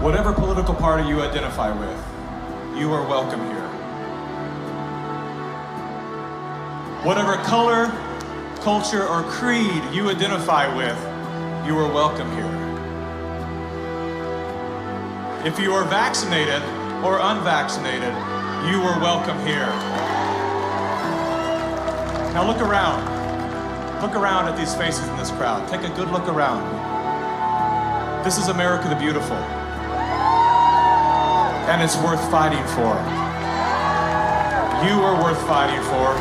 Whatever political party you identify with, you are welcome here. Whatever color, culture, or creed you identify with, you are welcome here. If you are vaccinated or unvaccinated, you are welcome here. Now look around. Look around at these faces in this crowd. Take a good look around. This is America the Beautiful. And it's worth fighting for. You are worth fighting for.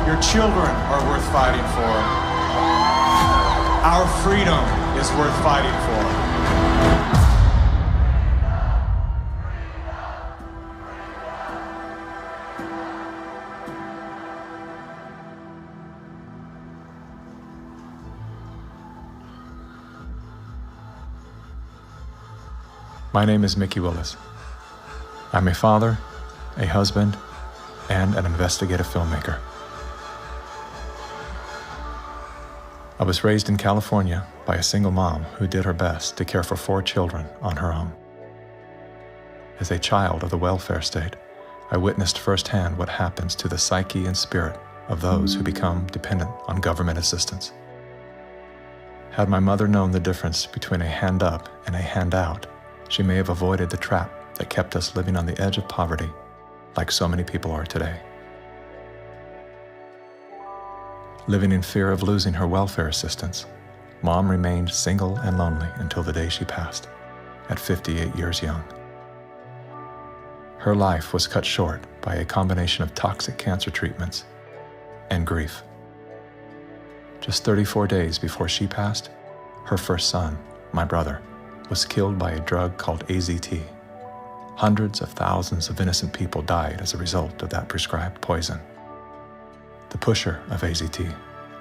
Your children are worth fighting for. Our freedom is worth fighting for. My name is Mickey Willis. I'm a father, a husband, and an investigative filmmaker. I was raised in California by a single mom who did her best to care for 4 children on her own. As a child of the welfare state, I witnessed firsthand what happens to the psyche and spirit of those who become dependent on government assistance. Had my mother known the difference between a hand up and a handout, she may have avoided the trap that kept us living on the edge of poverty, like so many people are today. Living in fear of losing her welfare assistance, Mom remained single and lonely until the day she passed, at 58 years young. Her life was cut short by a combination of toxic cancer treatments and grief. Just 34 days before she passed, her first son, my brother, was killed by a drug called AZT. Hundreds of thousands of innocent people died as a result of that prescribed poison. The pusher of AZT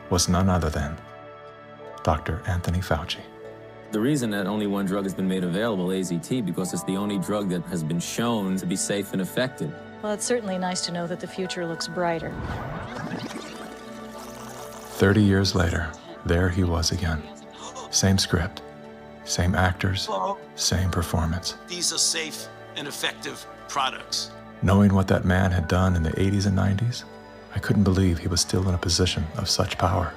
was none other than Dr. Anthony Fauci. The reason that only one drug has been made available, AZT, because it's the only drug that has been shown to be safe and effective. Well, it's certainly nice to know that the future looks brighter. 30 years later, there he was again. Same script, same actors, same performance. These are safe and effective products. Knowing what that man had done in the 80s and 90s, I couldn't believe he was still in a position of such power.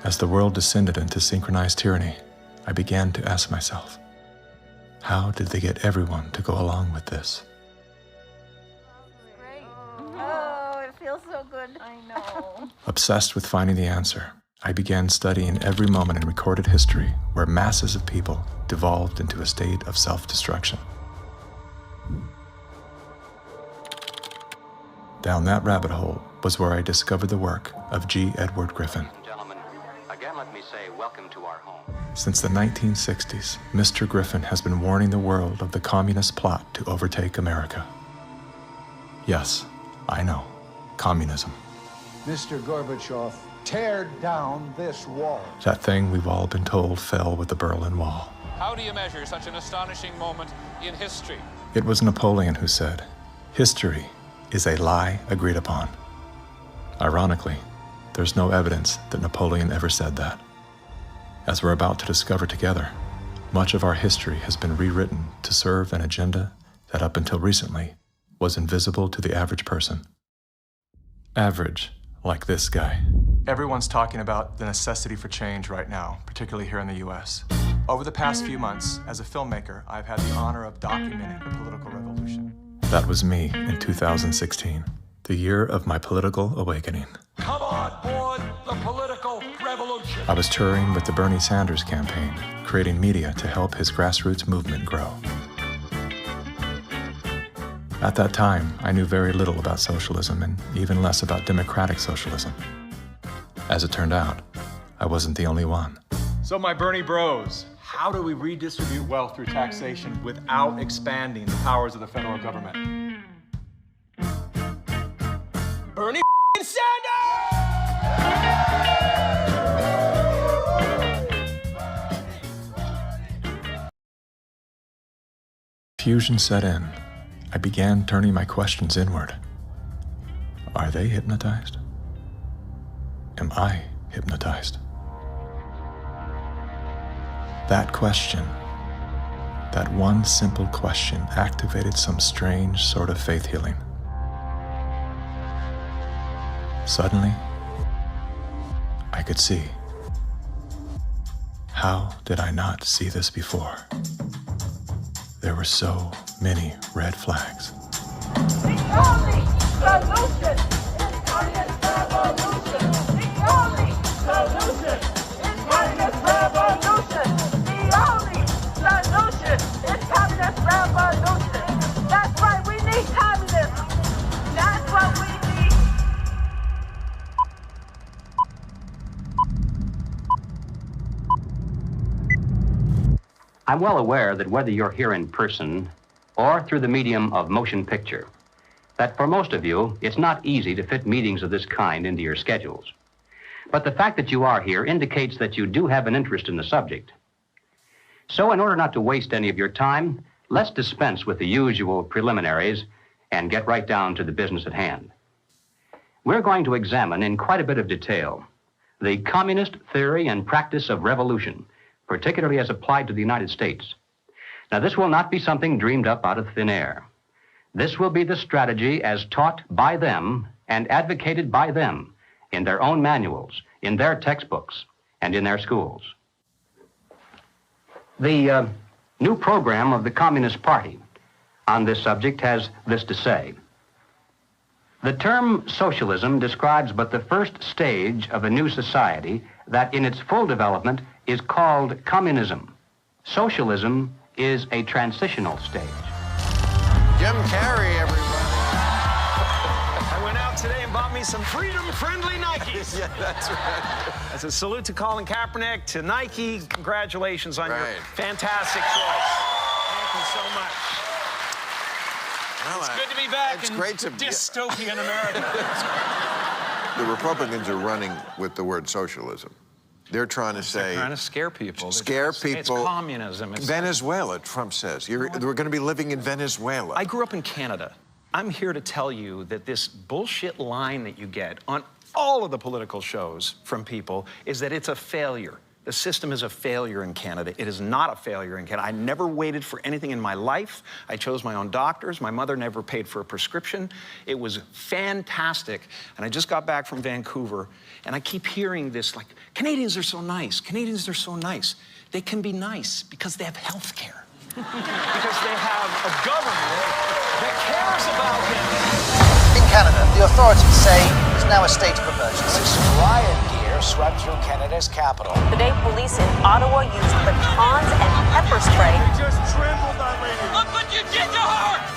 As the world descended into synchronized tyranny, I began to ask myself, how did they get everyone to go along with this? So good. I know. Obsessed with finding the answer, I began studying every moment in recorded history where masses of people devolved into a state of self-destruction. Down that rabbit hole was where I discovered the work of G. Edward Griffin. Gentlemen, again let me say welcome to our home. Since the 1960s, Mr. Griffin has been warning the world of the communist plot to overtake America. Yes, I know. Communism. Mr. Gorbachev, tear down this wall. That thing we've all been told fell with the Berlin Wall. How do you measure such an astonishing moment in history? It was Napoleon who said, "History is a lie agreed upon." Ironically, there's no evidence that Napoleon ever said that. As we're about to discover together, much of our history has been rewritten to serve an agenda that up until recently was invisible to the average person. Average, like this guy. Everyone's talking about the necessity for change right now, particularly here in the US. Over the past few months, as a filmmaker, I've had the honor of documenting the political revolution. That was me in 2016, the year of my political awakening. Come on board the political revolution. I was touring with the Bernie Sanders campaign, creating media to help his grassroots movement grow. At that time, I knew very little about socialism and even less about democratic socialism. As it turned out, I wasn't the only one. So my Bernie bros, how do we redistribute wealth through taxation without expanding the powers of the federal government? Bernie Sanders! Fusion set in. I began turning my questions inward. Are they hypnotized? Am I hypnotized? That question, that one simple question, activated some strange sort of faith healing. Suddenly, I could see. How did I not see this before? There were so many red flags. The only solution is communist revolution. The only solution is communist revolution. The only solution is communist revolution. That's right, we need communism. That's what we need. I'm well aware that whether you're here in person or through the medium of motion picture, that for most of you, it's not easy to fit meetings of this kind into your schedules. But the fact that you are here indicates that you do have an interest in the subject. So in order not to waste any of your time, let's dispense with the usual preliminaries and get right down to the business at hand. We're going to examine in quite a bit of detail the communist theory and practice of revolution, particularly as applied to the United States. Now, this will not be something dreamed up out of thin air. This will be the strategy as taught by them and advocated by them in their own manuals, in their textbooks, and in their schools. The new program of the Communist Party on this subject has this to say. The term socialism describes but the first stage of a new society that in its full development is called communism. Socialism is a transitional stage. Jim Carrey, everybody. I went out today and bought me some freedom-friendly Nikes. Yeah, that's right. As a salute to Colin Kaepernick, to Nike, congratulations on your fantastic choice. Thank you so much. Well, it's good to be back in great to dystopian America. The Republicans are running with the word socialism. They're trying to say... They're trying to scare people. Scare people. It's communism. It's Venezuela, Trump says. We're going to be living in Venezuela. I grew up in Canada. I'm here to tell you that this bullshit line that you get on all of the political shows from people is that it's a failure. The system is a failure in Canada. It is not a failure in Canada. I never waited for anything in my life. I chose my own doctors. My mother never paid for a prescription. It was fantastic. And I just got back from Vancouver, and I keep hearing this, like, Canadians are so nice. Canadians are so nice. They can be nice because they have health care. Because they have a government that cares about them. In Canada, the authorities say there's now a state of emergency. Riot gear swept through Canada's capital. Today, police in Ottawa used batons and pepper spray. You just trampled that lady. Look what you did to her!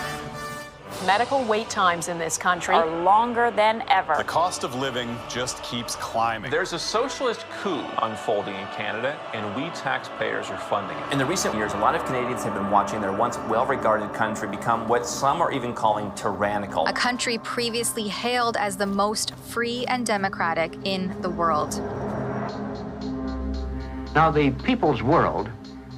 Medical wait times in this country are longer than ever. The cost of living just keeps climbing. There's a socialist coup unfolding in Canada, and we taxpayers are funding it. In the recent years, a lot of Canadians have been watching their once well-regarded country become what some are even calling tyrannical. A country previously hailed as the most free and democratic in the world. Now, the People's World,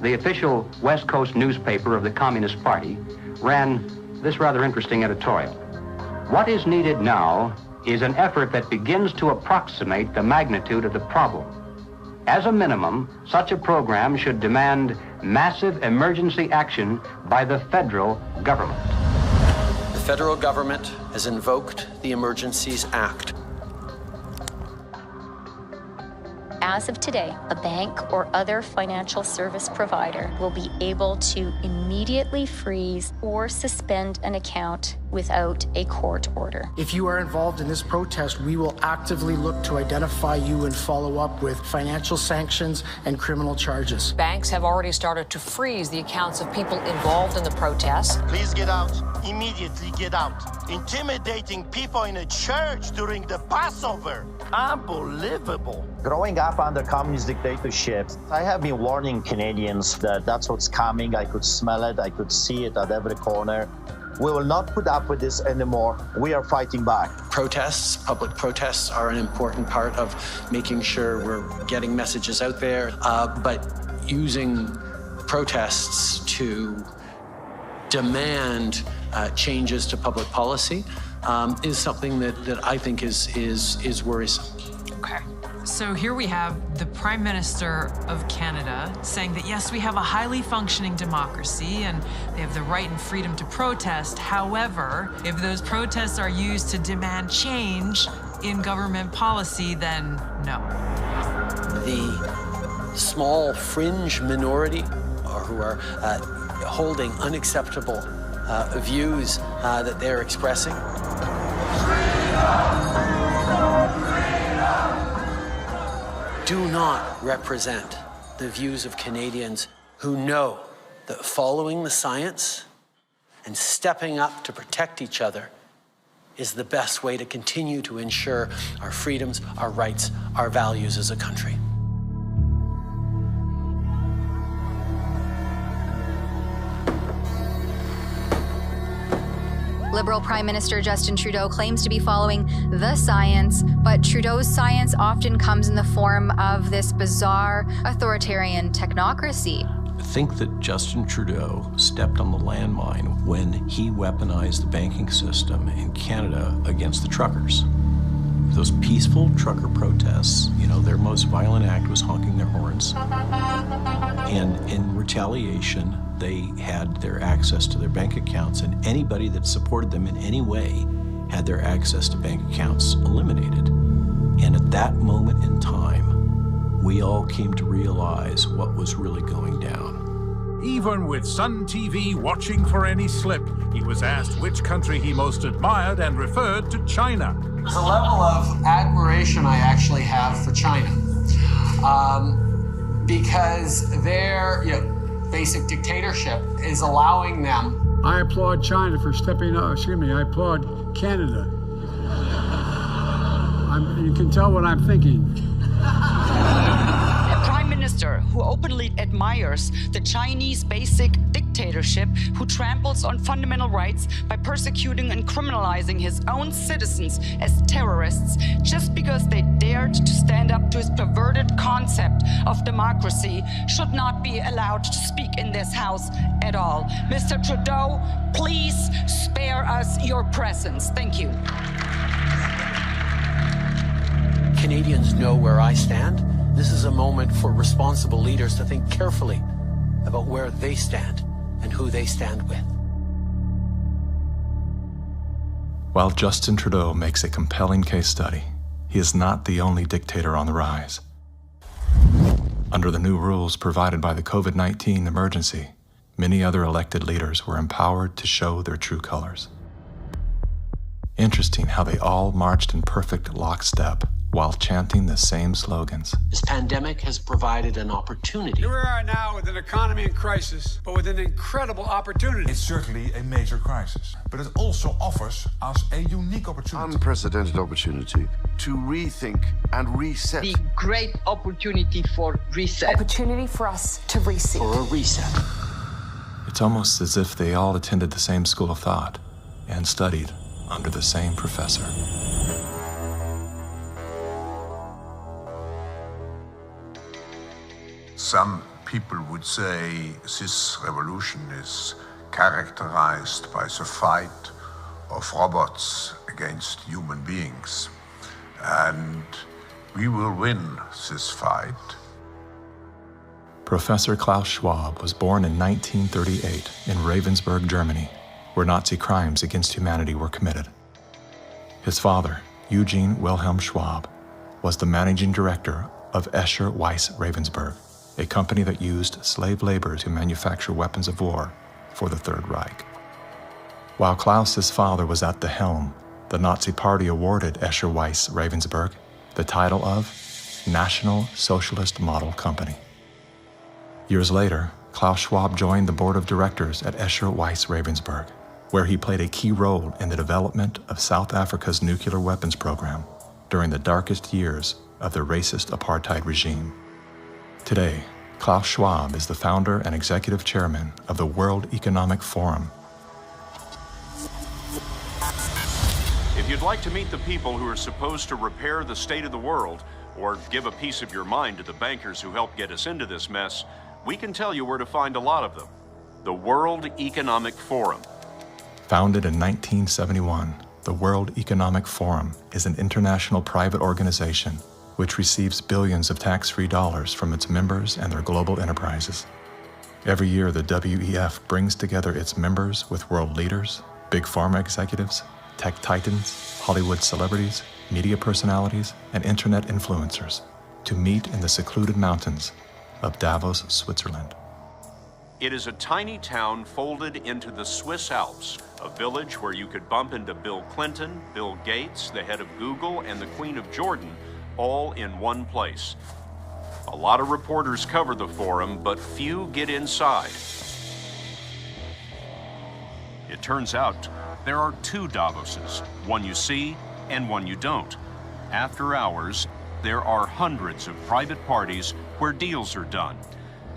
the official West Coast newspaper of the Communist Party, ran this rather interesting editorial. What is needed now is an effort that begins to approximate the magnitude of the problem. As a minimum, such a program should demand massive emergency action by the federal government. The federal government has invoked the Emergencies Act. As of today, a bank or other financial service provider will be able to immediately freeze or suspend an account without a court order. If you are involved in this protest, we will actively look to identify you and follow up with financial sanctions and criminal charges. Banks have already started to freeze the accounts of people involved in the protests. Please get out. Immediately get out. Intimidating people in a church during the Passover. Unbelievable. Growing up under communist dictatorship, I have been warning Canadians that that's what's coming. I could smell it. I could see it at every corner. We will not put up with this anymore. We are fighting back. Protests, public protests, are an important part of making sure we're getting messages out there, but using protests to demand changes to public policy is something that I think is worrisome. Okay. So here we have the Prime Minister of Canada saying that, yes, we have a highly functioning democracy and they have the right and freedom to protest. However, if those protests are used to demand change in government policy, then no. The small fringe minority who are holding unacceptable views that they're expressing. Do not represent the views of Canadians who know that following the science and stepping up to protect each other is the best way to continue to ensure our freedoms, our rights, our values as a country. Liberal Prime Minister Justin Trudeau claims to be following the science, but Trudeau's science often comes in the form of this bizarre authoritarian technocracy. I think that Justin Trudeau stepped on the landmine when he weaponized the banking system in Canada against the truckers. Those peaceful trucker protests, you know, their most violent act was honking their horns. And in retaliation, they had their access to their bank accounts, and anybody that supported them in any way had their access to bank accounts eliminated. And at that moment in time, we all came to realize what was really going down. Even with Sun TV watching for any slip, he was asked which country he most admired and referred to China. There's a level of admiration I actually have for China because their basic dictatorship is allowing them. I applaud China for stepping up. I applaud Canada. You can tell what I'm thinking. A prime minister who openly admires the Chinese basic dictatorship, who tramples on fundamental rights by persecuting and criminalizing his own citizens as terrorists just because they dared to stand up to his perverted concept of democracy, should not be allowed to speak in this house at all. Mr. Trudeau, please spare us your presence. Thank you. Canadians know where I stand. This is a moment for responsible leaders to think carefully about where they stand and who they stand with. While Justin Trudeau makes a compelling case study, he is not the only dictator on the rise. Under the new rules provided by the COVID-19 emergency, many other elected leaders were empowered to show their true colors. Interesting how they all marched in perfect lockstep while chanting the same slogans. This pandemic has provided an opportunity. Here we are now with an economy in crisis, but with an incredible opportunity. It's certainly a major crisis, but it also offers us a unique opportunity. Unprecedented opportunity to rethink and reset. The great opportunity for reset. Opportunity for us to reset. For a reset. It's almost as if they all attended the same school of thought and studied under the same professor. Some people would say this revolution is characterized by the fight of robots against human beings. And we will win this fight. Professor Klaus Schwab was born in 1938 in Ravensburg, Germany, where Nazi crimes against humanity were committed. His father, Eugene Wilhelm Schwab, was the managing director of Escher Weiss Ravensburg, a company that used slave labor to manufacture weapons of war for the Third Reich. While Klaus's father was at the helm, the Nazi Party awarded Escher Weiss Ravensburg the title of National Socialist Model Company. Years later, Klaus Schwab joined the board of directors at Escher Weiss Ravensburg, where he played a key role in the development of South Africa's nuclear weapons program during the darkest years of the racist apartheid regime. Today, Klaus Schwab is the founder and executive chairman of the World Economic Forum. If you'd like to meet the people who are supposed to repair the state of the world, or give a piece of your mind to the bankers who helped get us into this mess, we can tell you where to find a lot of them. The World Economic Forum. Founded in 1971, the World Economic Forum is an international private organization which receives billions of tax-free dollars from its members and their global enterprises. Every year, the WEF brings together its members with world leaders, big pharma executives, tech titans, Hollywood celebrities, media personalities, and internet influencers to meet in the secluded mountains of Davos, Switzerland. It is a tiny town folded into the Swiss Alps, a village where you could bump into Bill Clinton, Bill Gates, the head of Google, and the Queen of Jordan, all in one place. A lot of reporters cover the forum, but few get inside. It turns out there are two Davoses, one you see and one you don't. After hours, there are hundreds of private parties where deals are done.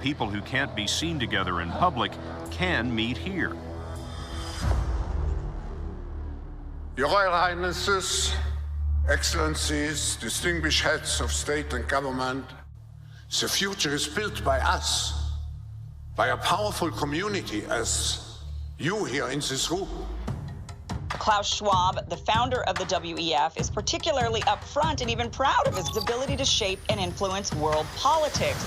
People who can't be seen together in public can meet here. Your Royal Highnesses, Excellencies, distinguished heads of state and government, the future is built by us, by a powerful community as you here in this room. Klaus Schwab, the founder of the WEF, is particularly upfront and even proud of his ability to shape and influence world politics.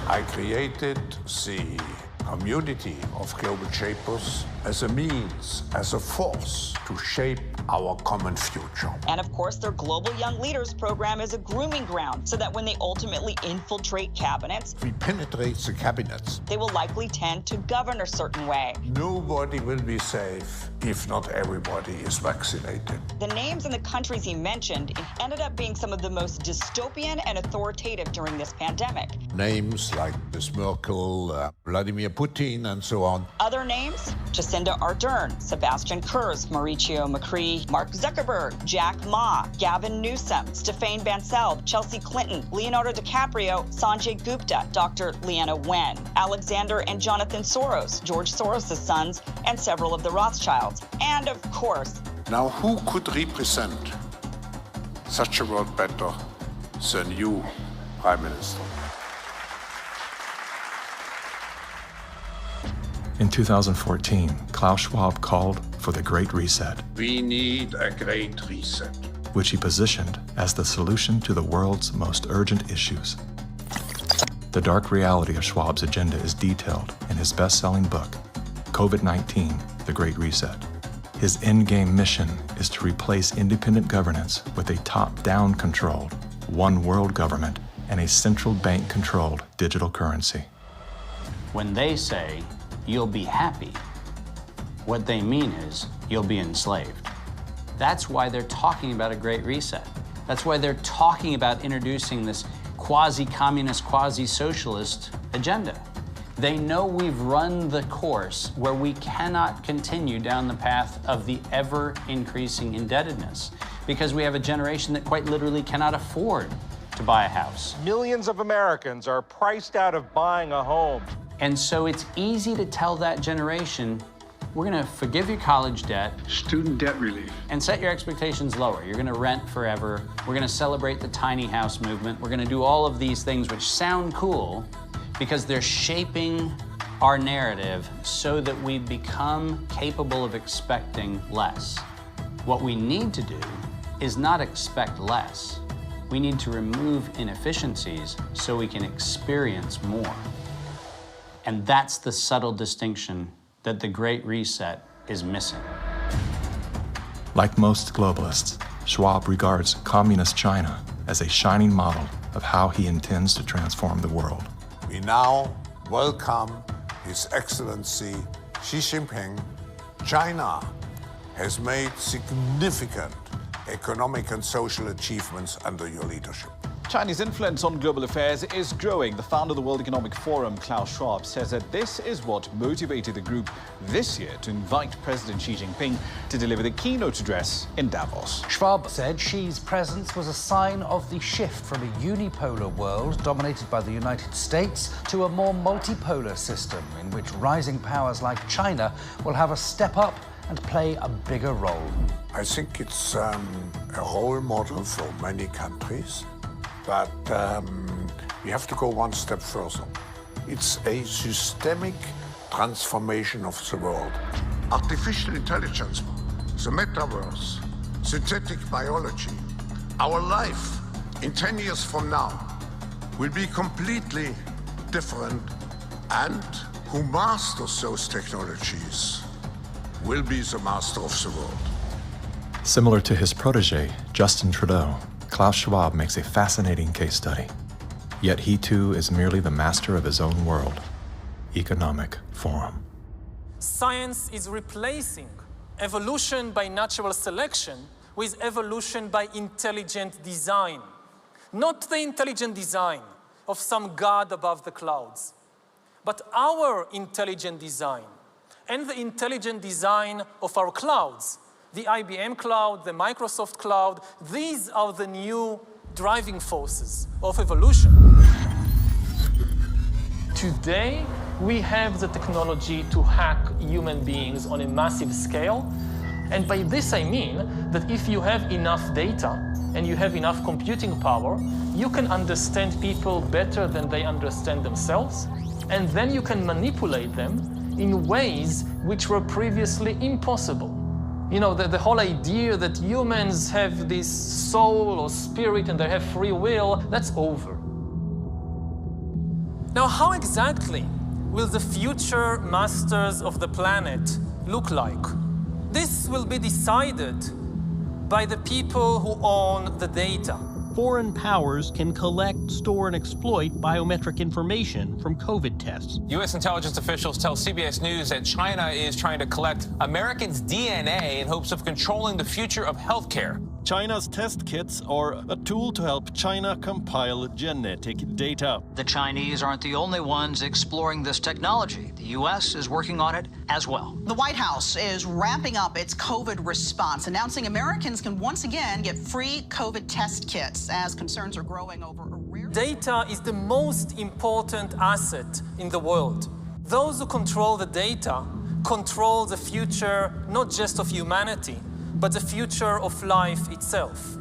I created the community of global shapers as a means, as a force to shape our common future. And of course, their Global Young Leaders program is a grooming ground so that when they ultimately infiltrate cabinets, We penetrate the cabinets. they will likely tend to govern a certain way. Nobody will be safe if not everybody is vaccinated. The names and the countries he mentioned ended up being some of the most dystopian and authoritative during this pandemic. Names like Ms. Merkel, Vladimir Putin, and so on. Other names, Jacinda Ardern, Sebastian Kurz, Mauricio Macri, Mark Zuckerberg, Jack Ma, Gavin Newsom, Stéphane Bancel, Chelsea Clinton, Leonardo DiCaprio, Sanjay Gupta, Dr. Leana Wen, Alexander and Jonathan Soros, George Soros' sons, and several of the Rothschilds. And of course, Now, who could represent such a world better than you, Prime Minister? In 2014, Klaus Schwab called for the Great Reset, We need a great reset. which he positioned as the solution to the world's most urgent issues. The dark reality of Schwab's agenda is detailed in his best-selling book, COVID-19, The Great Reset. His endgame mission is to replace independent governance with a top-down controlled, one world government and a central bank-controlled digital currency. When they say, you'll be happy, what they mean is, you'll be enslaved. That's why they're talking about a great reset. That's why they're talking about introducing this quasi-communist, quasi-socialist agenda. They know we've run the course where we cannot continue down the path of the ever-increasing indebtedness because we have a generation that quite literally cannot afford to buy a house. Millions of Americans are priced out of buying a home. And so it's easy to tell that generation, we're gonna forgive your college debt. Student debt relief. And set your expectations lower. You're gonna rent forever. We're gonna celebrate the tiny house movement. We're gonna do all of these things which sound cool because they're shaping our narrative so that we become capable of expecting less. What we need to do is not expect less. We need to remove inefficiencies so we can experience more. And that's the subtle distinction that the Great Reset is missing. Like most globalists, Schwab regards communist China as a shining model of how he intends to transform the world. We now welcome His Excellency Xi Jinping. China has made significant economic and social achievements under your leadership. Chinese influence on global affairs is growing. The founder of the World Economic Forum, Klaus Schwab, says that this is what motivated the group this year to invite President Xi Jinping to deliver the keynote address in Davos. Schwab said Xi's presence was a sign of the shift from a unipolar world dominated by the United States to a more multipolar system in which rising powers like China will have a step up and play a bigger role. I think it's a role model for many countries. But we have to go one step further. It's a systemic transformation of the world. Artificial intelligence, the metaverse, synthetic biology, our life in 10 years from now will be completely different, and who masters those technologies will be the master of the world. Similar to his protege, Justin Trudeau, Klaus Schwab makes a fascinating case study. Yet he too is merely the master of his own world. Economic Forum. Science is replacing evolution by natural selection with evolution by intelligent design. Not the intelligent design of some god above the clouds, but our intelligent design and the intelligent design of our clouds. The IBM cloud, the Microsoft cloud, these are the new driving forces of evolution. Today, we have the technology to hack human beings on a massive scale. And by this I mean that if you have enough data and you have enough computing power, you can understand people better than they understand themselves, and then you can manipulate them in ways which were previously impossible. You know, the whole idea that humans have this soul or spirit and they have free will, that's over. Now, how exactly will the future masters of the planet look like? This will be decided by the people who own the data. Foreign powers can collect, store, and exploit biometric information from COVID tests. U.S. intelligence officials tell CBS News that China is trying to collect Americans' DNA in hopes of controlling the future of healthcare. China's test kits are a tool to help China compile genetic data. The Chinese aren't the only ones exploring this technology. The U.S. is working on it as well. The White House is ramping up its COVID response, announcing Americans can once again get free COVID test kits as concerns are growing over a rare... Data is the most important asset in the world. Those who control the data control the future, not just of humanity, but the future of life itself.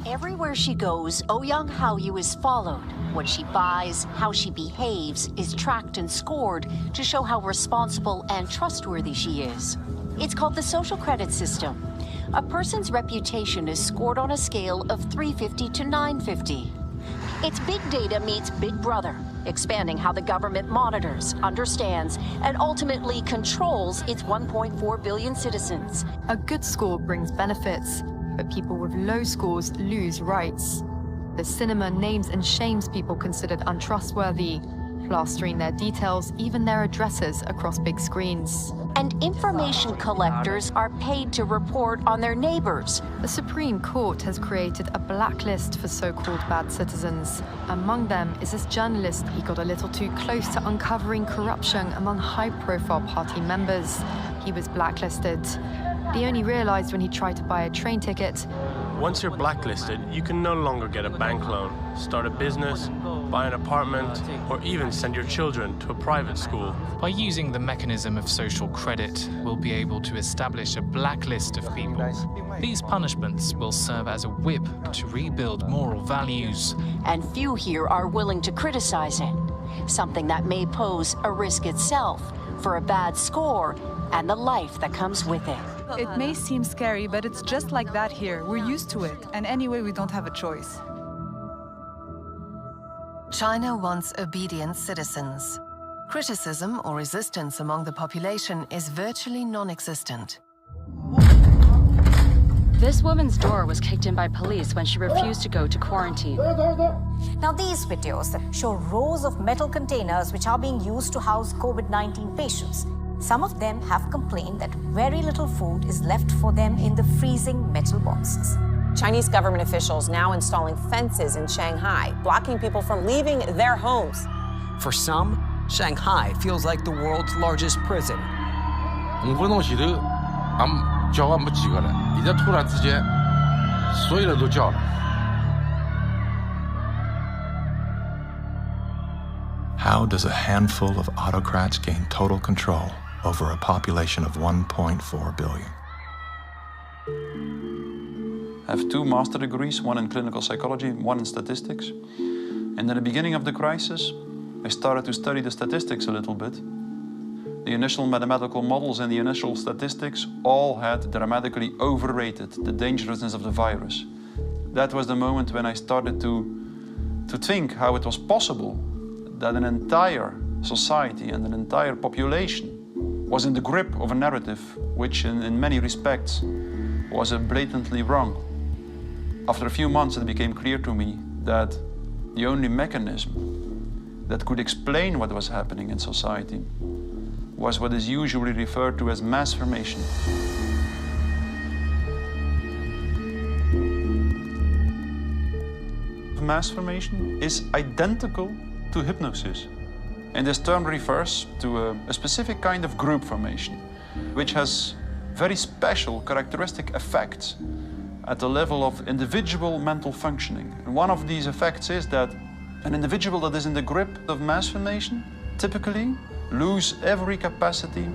Everywhere she goes, Ouyang Haoyu is followed. What she buys, how she behaves, is tracked and scored to show how responsible and trustworthy she is. It's called the social credit system. A person's reputation is scored on a scale of 350 to 950. It's big data meets Big Brother, expanding how the government monitors, understands, and ultimately controls its 1.4 billion citizens. A good score brings benefits, but people with low scores lose rights. The cinema names and shames people considered untrustworthy, plastering their details, even their addresses, across big screens. And information collectors are paid to report on their neighbors. The Supreme Court has created a blacklist for so-called bad citizens. Among them is this journalist. He got a little too close to uncovering corruption among high-profile party members. He was blacklisted. He only realized when he tried to buy a train ticket. Once you're blacklisted, you can no longer get a bank loan, start a business, buy an apartment, or even send your children to a private school. By using the mechanism of social credit, we'll be able to establish a blacklist of people. These punishments will serve as a whip to rebuild moral values. And few here are willing to criticize it, something that may pose a risk itself for a bad score and the life that comes with it. It may seem scary, but it's just like that here. We're used to it, and anyway, we don't have a choice. China wants obedient citizens. Criticism or resistance among the population is virtually non-existent. This woman's door was kicked in by police when she refused to go to quarantine. Now these videos show rows of metal containers which are being used to house COVID-19 patients. Some of them have complained that very little food is left for them in the freezing metal boxes. Chinese government officials now installing fences in Shanghai, blocking people from leaving their homes. For some, Shanghai feels like the world's largest prison. 5分钟前头，俺叫俺没几个了，现在突然之间，所有人都叫了。 How does a handful of autocrats gain total control over a population of 1.4 billion? I have 2 master degrees, one in clinical psychology, one in statistics. And at the beginning of the crisis, I started to study the statistics a little bit. The initial mathematical models and the initial statistics all had dramatically overrated the dangerousness of the virus. That was the moment when I started to think how it was possible that an entire society and an entire population was in the grip of a narrative which in many respects was blatantly wrong. After a few months it became clear to me that the only mechanism that could explain what was happening in society was what is usually referred to as mass formation. Mass formation is identical to hypnosis. And this term refers to a specific kind of group formation, which has very special characteristic effects at the level of individual mental functioning. And one of these effects is that an individual that is in the grip of mass formation typically lose every capacity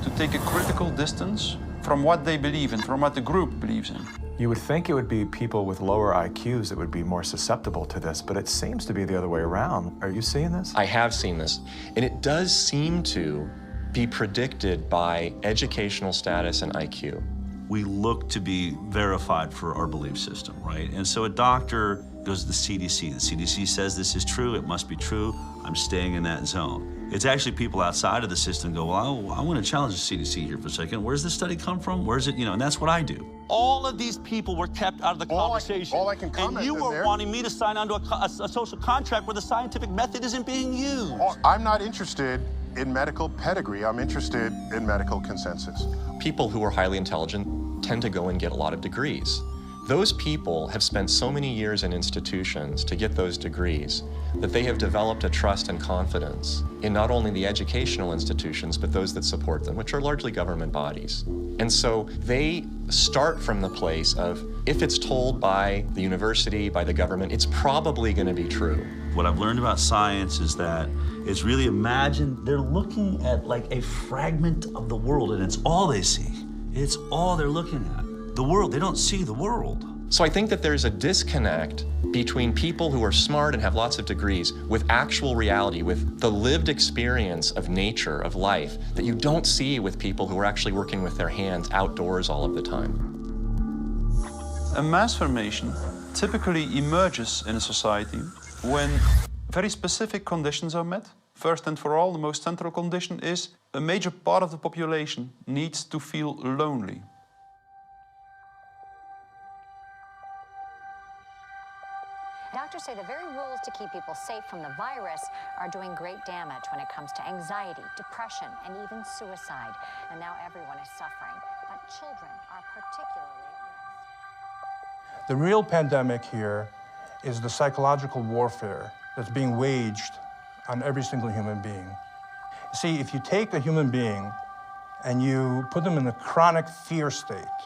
to take a critical distance from what they believe in, from what the group believes in. You would think it would be people with lower IQs that would be more susceptible to this, but it seems to be the other way around. Are you seeing this? I have seen this, and it does seem to be predicted by educational status and IQ. We look to be verified for our belief system, right? And so a doctor goes to the CDC. The CDC says this is true, it must be true, I'm staying in that zone. It's actually people outside of the system go, well, I want to challenge the CDC here for a second. Where's this study come from? Where's it, and that's what I do. All of these people were kept out of the conversation. All I can comment and you were there, wanting me to sign onto a social contract where the scientific method isn't being used. I'm not interested in medical pedigree. I'm interested in medical consensus. People who are highly intelligent tend to go and get a lot of degrees. Those people have spent so many years in institutions to get those degrees that they have developed a trust and confidence in not only the educational institutions, but those that support them, which are largely government bodies. And so they start from the place of, if it's told by the university, by the government, it's probably going to be true. What I've learned about science is that it's really, imagine they're looking at like a fragment of the world and it's all they see. It's all they're looking at. The world, they don't see the world. So I think that there's a disconnect between people who are smart and have lots of degrees with actual reality, with the lived experience of nature, of life, that you don't see with people who are actually working with their hands outdoors all of the time. A mass formation typically emerges in a society when very specific conditions are met. First and for all, the most central condition is a major part of the population needs to feel lonely. Doctors say the very rules to keep people safe from the virus are doing great damage when it comes to anxiety, depression, and even suicide. And now everyone is suffering, but children are particularly at risk. The real pandemic here is the psychological warfare that's being waged on every single human being. See, if you take a human being and you put them in a chronic fear state,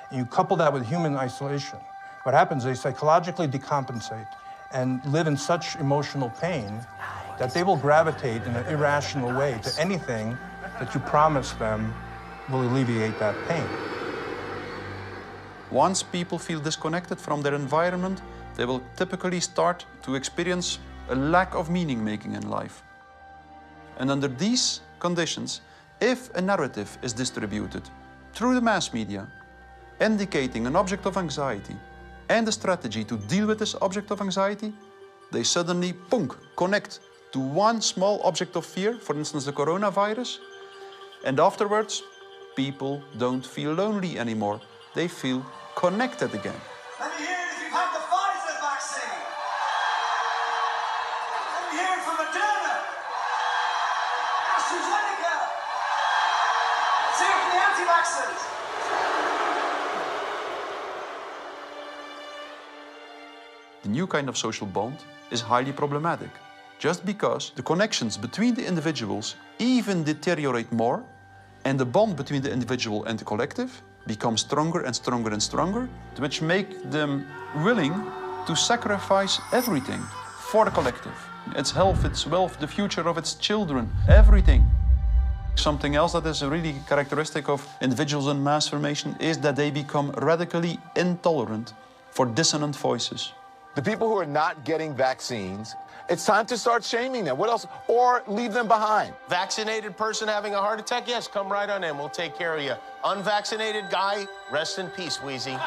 and you couple that with human isolation, what happens is they psychologically decompensate and live in such emotional pain that they will gravitate in an irrational way to anything that you promise them will alleviate that pain. Once people feel disconnected from their environment, they will typically start to experience a lack of meaning-making in life. And under these conditions, if a narrative is distributed through the mass media, indicating an object of anxiety, and a strategy to deal with this object of anxiety, they suddenly, connect to one small object of fear, for instance, the coronavirus, and afterwards, people don't feel lonely anymore. They feel connected again. Let me hear it if you've had the Pfizer vaccine. Let me hear it from Moderna, AstraZeneca. Let's hear it from the anti-vaxxers. The new kind of social bond is highly problematic, just because the connections between the individuals even deteriorate more, and the bond between the individual and the collective becomes stronger and stronger and stronger, which make them willing to sacrifice everything for the collective. Its health, its wealth, the future of its children, everything. Something else that is really characteristic of individuals in mass formation is that they become radically intolerant for dissonant voices. The people who are not getting vaccines, it's time to start shaming them. What else? Or leave them behind. Vaccinated person having a heart attack? Yes, come right on in. We'll take care of you. Unvaccinated guy, rest in peace, Wheezy.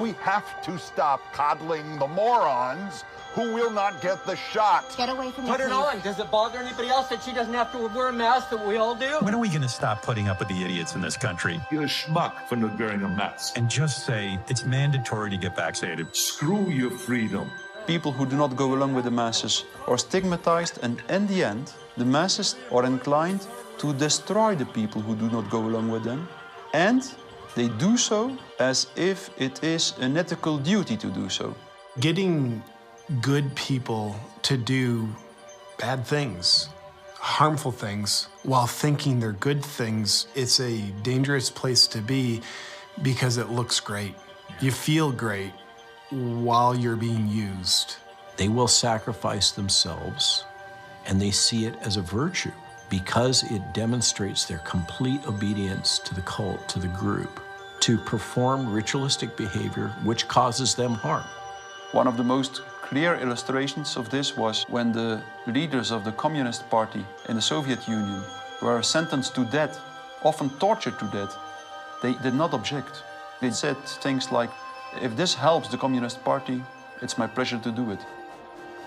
We have to stop coddling the morons who will not get the shot. Get away from me, Put it on. Does it bother anybody else that she doesn't have to wear a mask that we all do? When are we going to stop putting up with the idiots in this country? You're a schmuck for not wearing a mask. And just say it's mandatory to get vaccinated. Screw your freedom. People who do not go along with the masses are stigmatized, and in the end, the masses are inclined to destroy the people who do not go along with them. And they do so as if it is an ethical duty to do so. Getting good people to do bad things, harmful things, while thinking they're good things, it's a dangerous place to be because it looks great. You feel great while you're being used. They will sacrifice themselves, and they see it as a virtue because it demonstrates their complete obedience to the cult, to the group, to perform ritualistic behavior which causes them harm. One of the most clear illustrations of this was when the leaders of the Communist Party in the Soviet Union were sentenced to death, often tortured to death. They did not object. They said things like, if this helps the Communist Party, it's my pleasure to do it.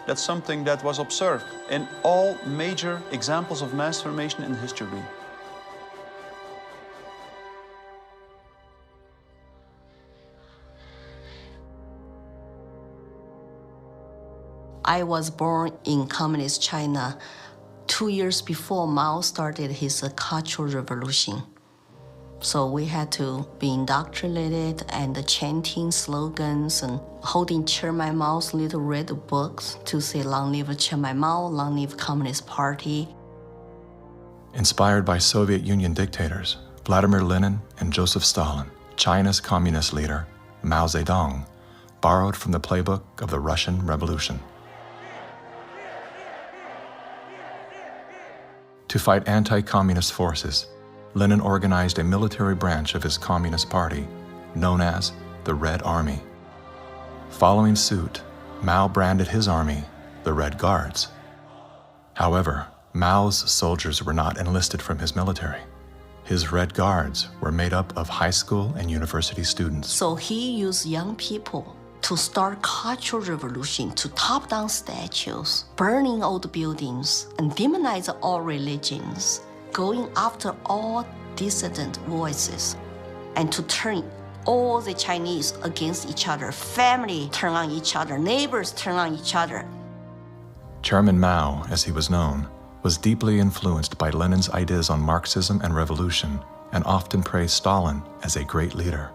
That's something that was observed in all major examples of mass formation in history. I was born in Communist China 2 years before Mao started his Cultural Revolution. So we had to be indoctrinated and chanting slogans and holding Chairman Mao's little red books to say, "Long live Chairman Mao, long live Communist Party." Inspired by Soviet Union dictators Vladimir Lenin and Joseph Stalin, China's communist leader, Mao Zedong, borrowed from the playbook of the Russian Revolution. To fight anti-communist forces, Lenin organized a military branch of his Communist Party, known as the Red Army. Following suit, Mao branded his army the Red Guards. However, Mao's soldiers were not enlisted from his military. His Red Guards were made up of high school and university students. So he used young people to start Cultural Revolution, to top down statues, burning old buildings, and demonize all religions, going after all dissident voices, and to turn all the Chinese against each other. Family turn on each other, neighbors turn on each other. Chairman Mao, as he was known, was deeply influenced by Lenin's ideas on Marxism and revolution, and often praised Stalin as a great leader.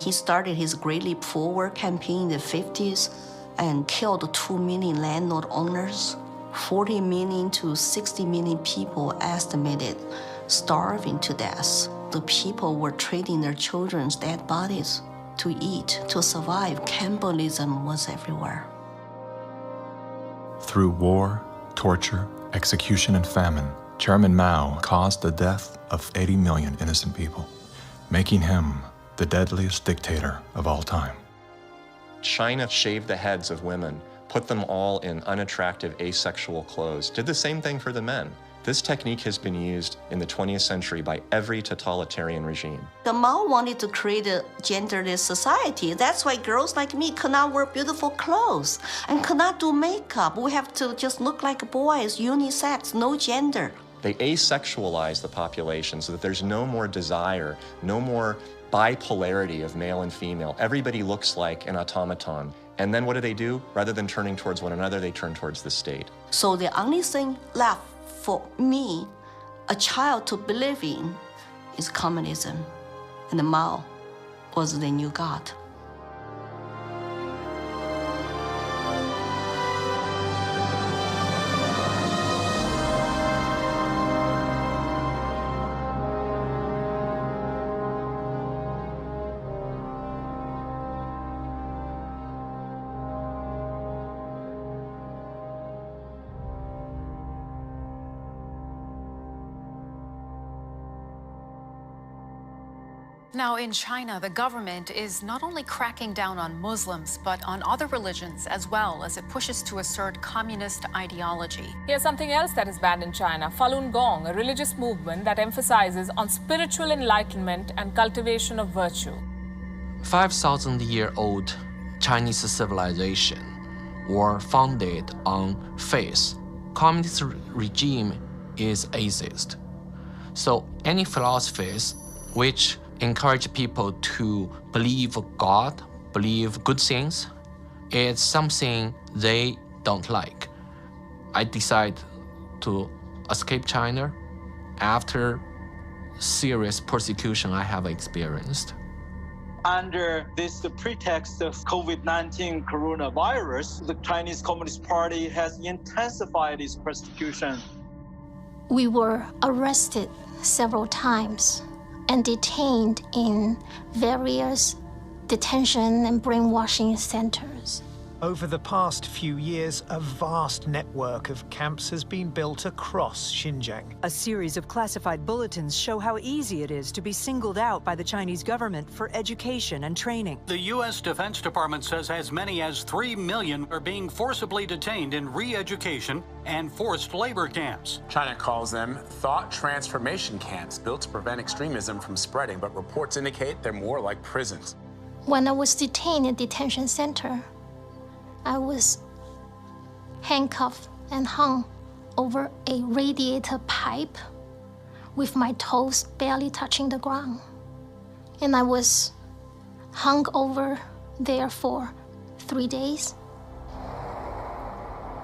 He started his Great Leap Forward campaign in the 50s and killed 2 million landlord owners. 40 million to 60 million people estimated starving to death. The people were trading their children's dead bodies to eat, to survive. Cannibalism was everywhere. Through war, torture, execution, and famine, Chairman Mao caused the death of 80 million innocent people, making him the deadliest dictator of all time. China shaved the heads of women, put them all in unattractive asexual clothes, did the same thing for the men. This technique has been used in the 20th century by every totalitarian regime. The Mao wanted to create a genderless society. That's why girls like me could not wear beautiful clothes and could not do makeup. We have to just look like boys, unisex, no gender. They asexualize the population so that there's no more desire, no more bipolarity of male and female. Everybody looks like an automaton. And then what do? Rather than turning towards one another, they turn towards the state. So the only thing left for me, a child, to believe in is communism. And Mao was the new God. Now, in China, the government is not only cracking down on Muslims, but on other religions as well, as it pushes to assert communist ideology. Here's something else that is banned in China: Falun Gong, a religious movement that emphasizes on spiritual enlightenment and cultivation of virtue. 5,000-year-old Chinese civilization were founded on faith. Communist regime is atheist. So any philosophies which encourage people to believe God, believe good things, it's something they don't like. I decided to escape China after serious persecution I have experienced. Under this pretext of COVID-19 coronavirus, the Chinese Communist Party has intensified its persecution. We were arrested several times and detained in various detention and brainwashing centers. Over the past few years, a vast network of camps has been built across Xinjiang. A series of classified bulletins show how easy it is to be singled out by the Chinese government for education and training. The U.S. Defense Department says as many as 3 million are being forcibly detained in re-education and forced labor camps. China calls them thought transformation camps built to prevent extremism from spreading, but reports indicate they're more like prisons. When I was detained in detention center, I was handcuffed and hung over a radiator pipe with my toes barely touching the ground. And I was hung over there for 3 days.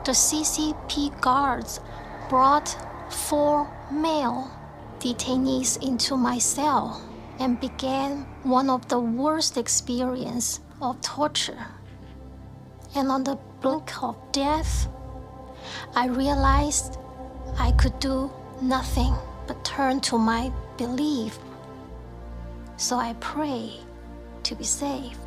The CCP guards brought 4 male detainees into my cell and began one of the worst experiences of torture. And on the brink of death, I realized I could do nothing but turn to my belief. So I prayed to be saved.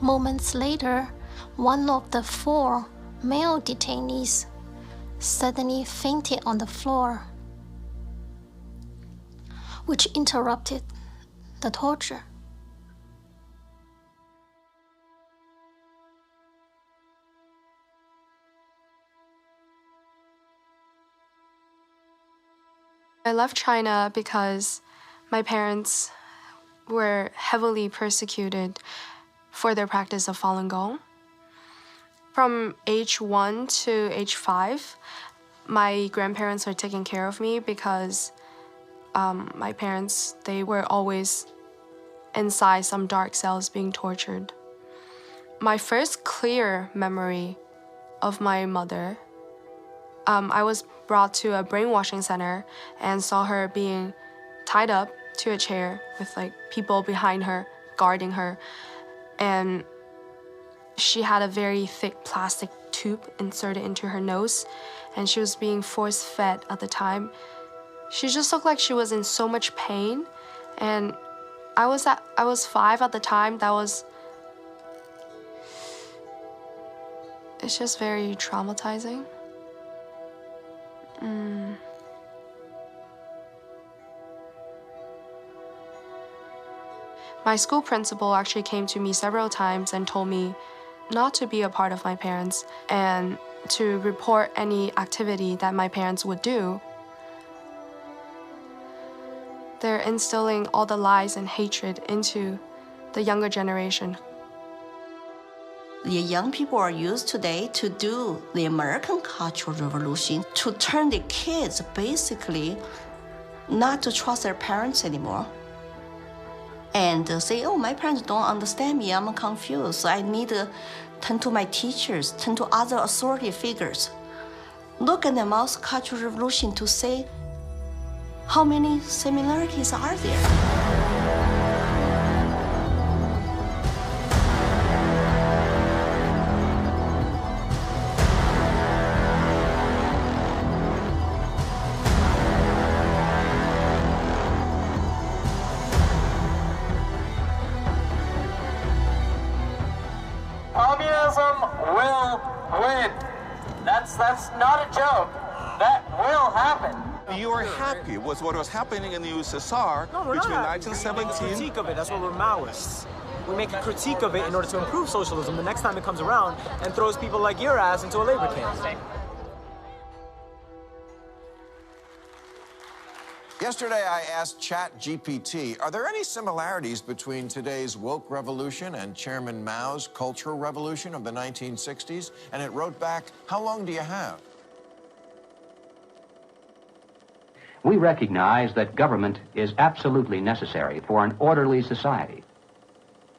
Moments later, one of the 4 male detainees suddenly fainted on the floor, which interrupted the torture. I left China because my parents were heavily persecuted for their practice of Falun Gong. From age 1 to age 5, my grandparents were taking care of me because my parents, they were always inside some dark cells being tortured. My first clear memory of my mother, I was brought to a brainwashing center and saw her being tied up to a chair with like people behind her guarding her, and she had a very thick plastic tube inserted into her nose, and she was being force-fed at the time. She just looked like she was in so much pain, and I was 5 at the time. It's just very traumatizing. My school principal actually came to me several times and told me not to be a part of my parents and to report any activity that my parents would do. They're instilling all the lies and hatred into the younger generation. The young people are used today to do the American Cultural Revolution, to turn the kids basically not to trust their parents anymore. And say, oh, my parents don't understand me, I'm confused, so I need to turn to my teachers, turn to other authority figures. Look at the Mao's Cultural Revolution to say how many similarities are there. Communism will win. That's not a joke. That will happen. You are happy with what was happening in the USSR between 1917... critique of it. That's what we're Maoists. We make a critique of it in order to improve socialism the next time it comes around and throws people like your ass into a labor camp. Yesterday, I asked ChatGPT, are there any similarities between today's woke revolution and Chairman Mao's Cultural Revolution of the 1960s? And it wrote back, how long do you have? We recognize that government is absolutely necessary for an orderly society.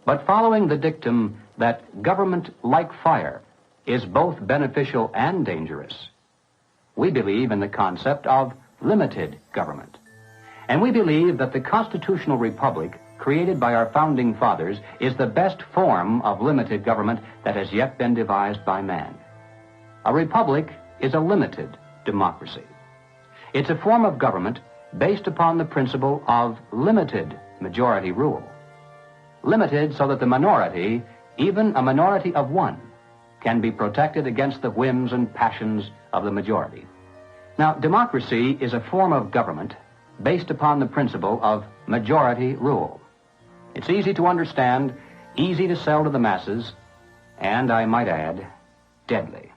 But following the dictum that government, like fire, is both beneficial and dangerous, we believe in the concept of limited government. And we believe that the constitutional republic created by our founding fathers is the best form of limited government that has yet been devised by man. A republic is a limited democracy. It's a form of government based upon the principle of limited majority rule. Limited so that the minority, even a minority of one, can be protected against the whims and passions of the majority. Now, democracy is a form of government based upon the principle of majority rule. It's easy to understand, easy to sell to the masses, and, I might add, deadly.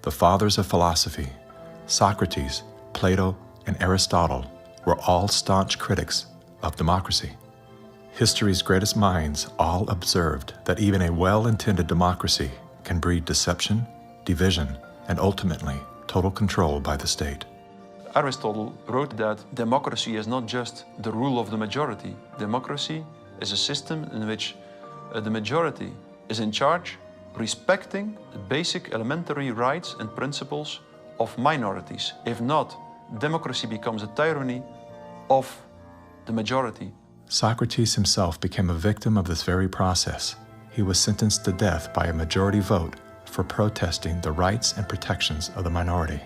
The fathers of philosophy, Socrates, Plato, and Aristotle, were all staunch critics of democracy. History's greatest minds all observed that even a well-intended democracy can breed deception, division, and ultimately total control by the state. Aristotle wrote that democracy is not just the rule of the majority. Democracy is a system in which the majority is in charge, respecting the basic elementary rights and principles of minorities. If not, democracy becomes a tyranny of the majority. Socrates himself became a victim of this very process. He was sentenced to death by a majority vote for protesting the rights and protections of the minority.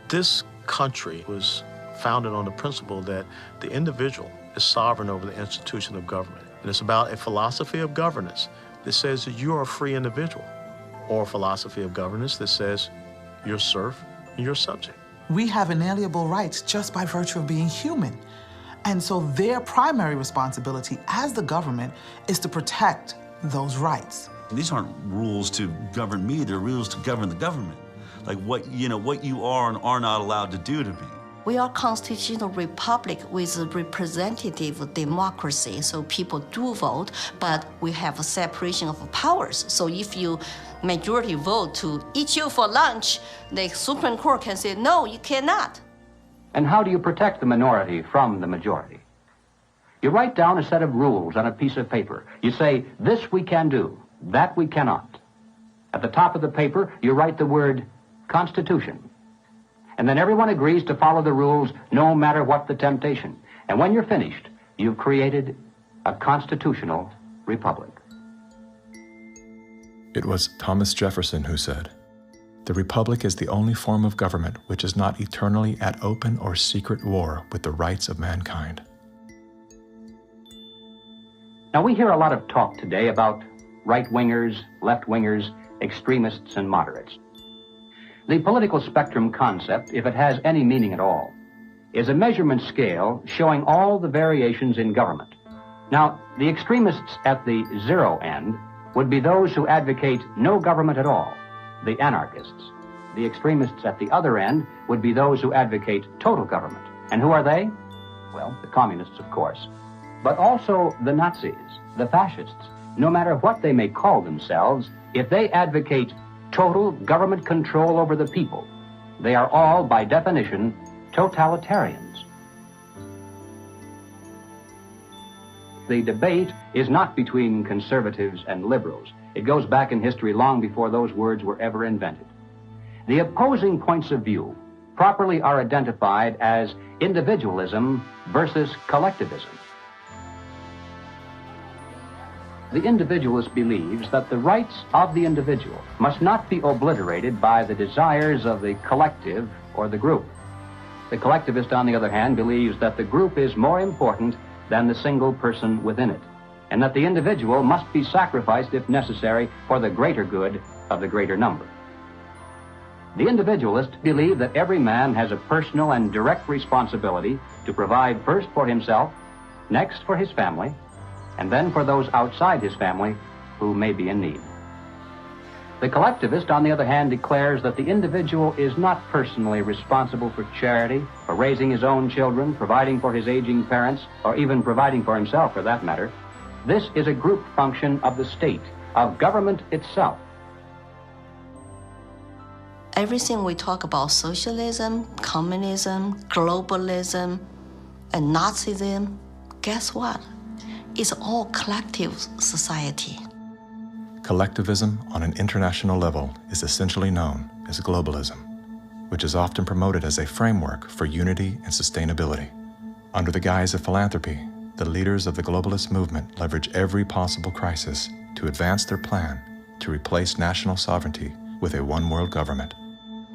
This country was founded on the principle that the individual is sovereign over the institution of government. And it's about a philosophy of governance that says that you are a free individual, or a philosophy of governance that says you're serf and you're subject. We have inalienable rights just by virtue of being human. And so their primary responsibility as the government is to protect those rights. These aren't rules to govern me, they're rules to govern the government. Like what you are and are not allowed to do to me. We are a constitutional republic with a representative democracy, so people do vote, but we have a separation of powers. So if you majority vote to eat you for lunch, the Supreme Court can say, no, you cannot. And how do you protect the minority from the majority? You write down a set of rules on a piece of paper. You say, this we can do, that we cannot. At the top of the paper, you write the word Constitution. And then everyone agrees to follow the rules no matter what the temptation. And when you're finished, you've created a constitutional republic. It was Thomas Jefferson who said, "The republic is the only form of government which is not eternally at open or secret war with the rights of mankind." Now, we hear a lot of talk today about right-wingers, left-wingers, extremists, and moderates. The political spectrum concept, if it has any meaning at all, is a measurement scale showing all the variations in government. Now, the extremists at the zero end would be those who advocate no government at all, the anarchists. The extremists at the other end would be those who advocate total government. And who are they? Well, the communists, of course, but also the Nazis, the fascists. No matter what they may call themselves, if they advocate total government control over the people, they are all, by definition, totalitarians. The debate is not between conservatives and liberals. It goes back in history long before those words were ever invented. The opposing points of view properly are identified as individualism versus collectivism. The individualist believes that the rights of the individual must not be obliterated by the desires of the collective or the group. The collectivist, on the other hand, believes that the group is more important than the single person within it, and that the individual must be sacrificed if necessary for the greater good of the greater number. The individualists believe that every man has a personal and direct responsibility to provide first for himself, next for his family, and then for those outside his family who may be in need. The collectivist, on the other hand, declares that the individual is not personally responsible for charity, for raising his own children, providing for his aging parents, or even providing for himself, for that matter. This is a group function of the state, of government itself. Everything we talk about, socialism, communism, globalism, and Nazism, guess what? It's all collective society. Collectivism on an international level is essentially known as globalism, which is often promoted as a framework for unity and sustainability. Under the guise of philanthropy, the leaders of the globalist movement leverage every possible crisis to advance their plan to replace national sovereignty with a one-world government.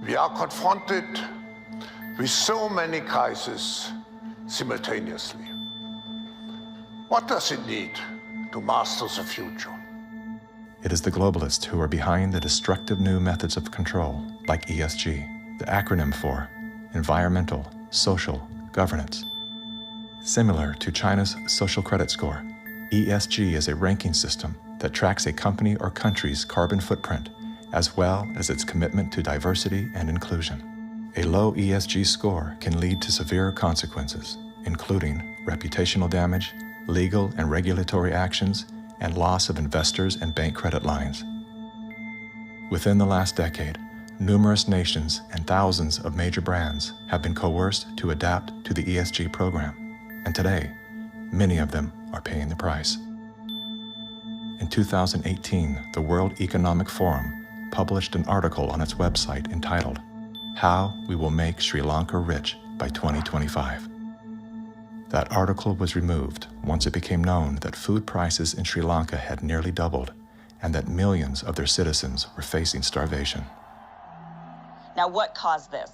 We are confronted with so many crises simultaneously. What does it need to master the future? It is the globalists who are behind the destructive new methods of control, like ESG, the acronym for Environmental, Social, Governance. Similar to China's social credit score, ESG is a ranking system that tracks a company or country's carbon footprint, as well as its commitment to diversity and inclusion. A low ESG score can lead to severe consequences, including reputational damage, legal and regulatory actions, and loss of investors and bank credit lines. Within the last decade, numerous nations and thousands of major brands have been coerced to adapt to the ESG program, and today, many of them are paying the price. In 2018, the World Economic Forum published an article on its website entitled, "How We Will Make Sri Lanka Rich by 2025. That article was removed once it became known that food prices in Sri Lanka had nearly doubled and that millions of their citizens were facing starvation. Now, what caused this?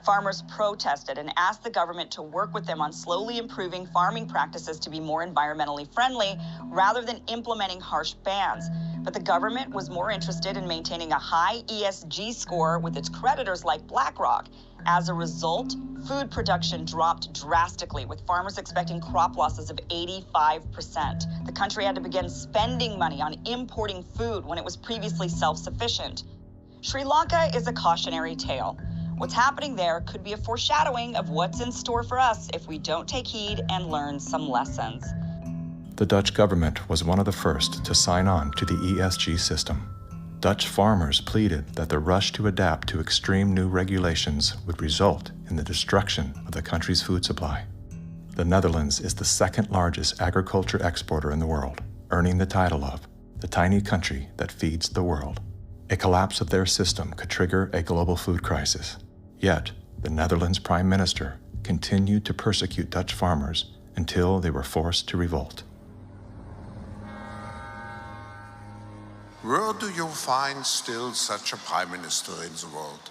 Farmers protested and asked the government to work with them on slowly improving farming practices to be more environmentally friendly rather than implementing harsh bans. But the government was more interested in maintaining a high ESG score with its creditors like BlackRock. As a result, food production dropped drastically, with farmers expecting crop losses of 85%. The country had to begin spending money on importing food when it was previously self-sufficient. Sri Lanka is a cautionary tale. What's happening there could be a foreshadowing of what's in store for us if we don't take heed and learn some lessons. The Dutch government was one of the first to sign on to the ESG system. Dutch farmers pleaded that the rush to adapt to extreme new regulations would result in the destruction of the country's food supply. The Netherlands is the second largest agriculture exporter in the world, earning the title of the tiny country that feeds the world. A collapse of their system could trigger a global food crisis. Yet, the Netherlands Prime Minister continued to persecute Dutch farmers until they were forced to revolt. Where do you find still such a prime minister in the world?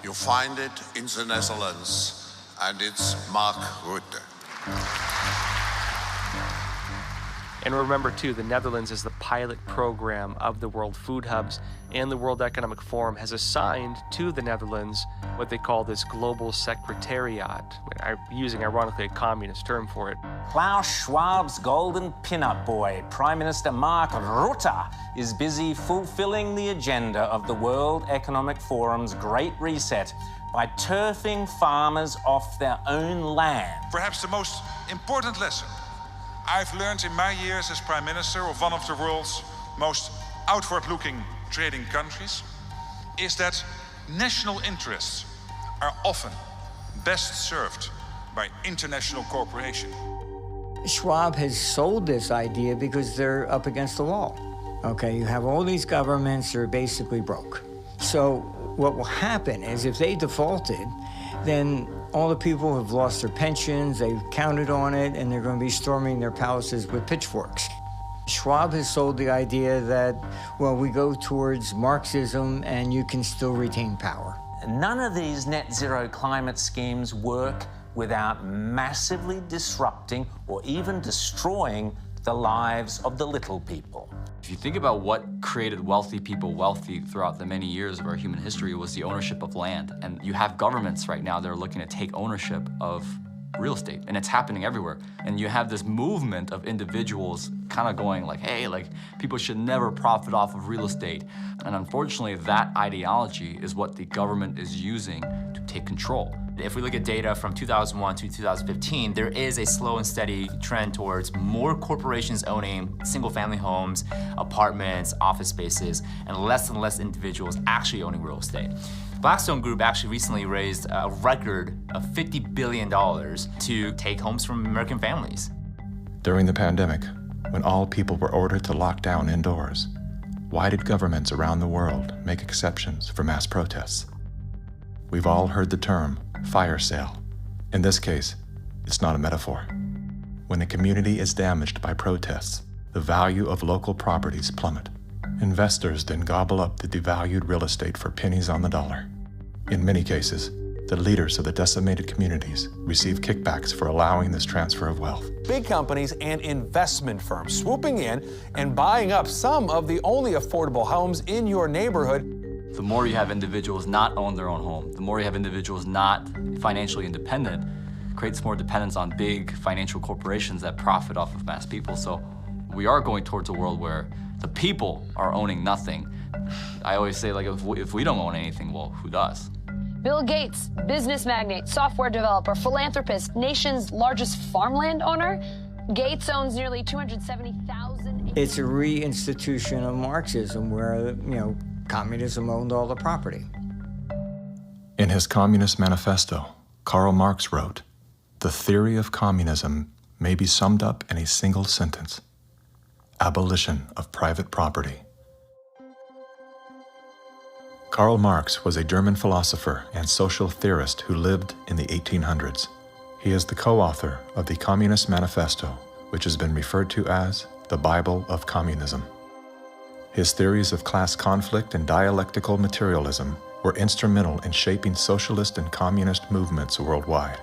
You find it in the Netherlands, and it's Mark Rutte. And remember, too, the Netherlands is the pilot program of the World Food Hubs, and the World Economic Forum has assigned to the Netherlands what they call this Global Secretariat, using, ironically, a communist term for it. Klaus Schwab's golden pin-up boy, Prime Minister Mark Rutte, is busy fulfilling the agenda of the World Economic Forum's Great Reset by turfing farmers off their own land. Perhaps the most important lesson I've learned in my years as Prime Minister of one of the world's most outward-looking trading countries is that national interests are often best served by international cooperation. Schwab has sold this idea because they're up against the wall. Okay, you have all these governments that are basically broke. So what will happen is if they defaulted, then all the people have lost their pensions, they've counted on it, and they're going to be storming their palaces with pitchforks. Schwab has sold the idea that, well, we go towards Marxism and you can still retain power. None of these net zero climate schemes work without massively disrupting or even destroying the lives of the little people. If you think about what created wealthy people wealthy throughout the many years of our human history, it was the ownership of land. And you have governments right now that are looking to take ownership of real estate, and it's happening everywhere. And you have this movement of individuals kind of going like, hey, like people should never profit off of real estate. And unfortunately, that ideology is what the government is using to take control. If we look at data from 2001 to 2015, there is a slow and steady trend towards more corporations owning single-family homes, apartments, office spaces, and less individuals actually owning real estate. Blackstone Group actually recently raised a record of $50 billion to take homes from American families. During the pandemic, when all people were ordered to lock down indoors, why did governments around the world make exceptions for mass protests? We've all heard the term fire sale. In this case, it's not a metaphor. When a community is damaged by protests, the value of local properties plummet. Investors then gobble up the devalued real estate for pennies on the dollar. In many cases, the leaders of the decimated communities receive kickbacks for allowing this transfer of wealth. Big companies and investment firms swooping in and buying up some of the only affordable homes in your neighborhood. The more you have individuals not own their own home, the more you have individuals not financially independent, creates more dependence on big financial corporations that profit off of mass people. So we are going towards a world where the people are owning nothing. I always say, like, if we don't own anything, well, who does? Bill Gates, business magnate, software developer, philanthropist, nation's largest farmland owner. Gates owns nearly 270,000. It's a reinstitution of Marxism where, communism owned all the property. In his Communist Manifesto, Karl Marx wrote, "The theory of communism may be summed up in a single sentence: abolition of private property." Karl Marx was a German philosopher and social theorist who lived in the 1800s. He is the co-author of the Communist Manifesto, which has been referred to as the Bible of Communism. His theories of class conflict and dialectical materialism were instrumental in shaping socialist and communist movements worldwide.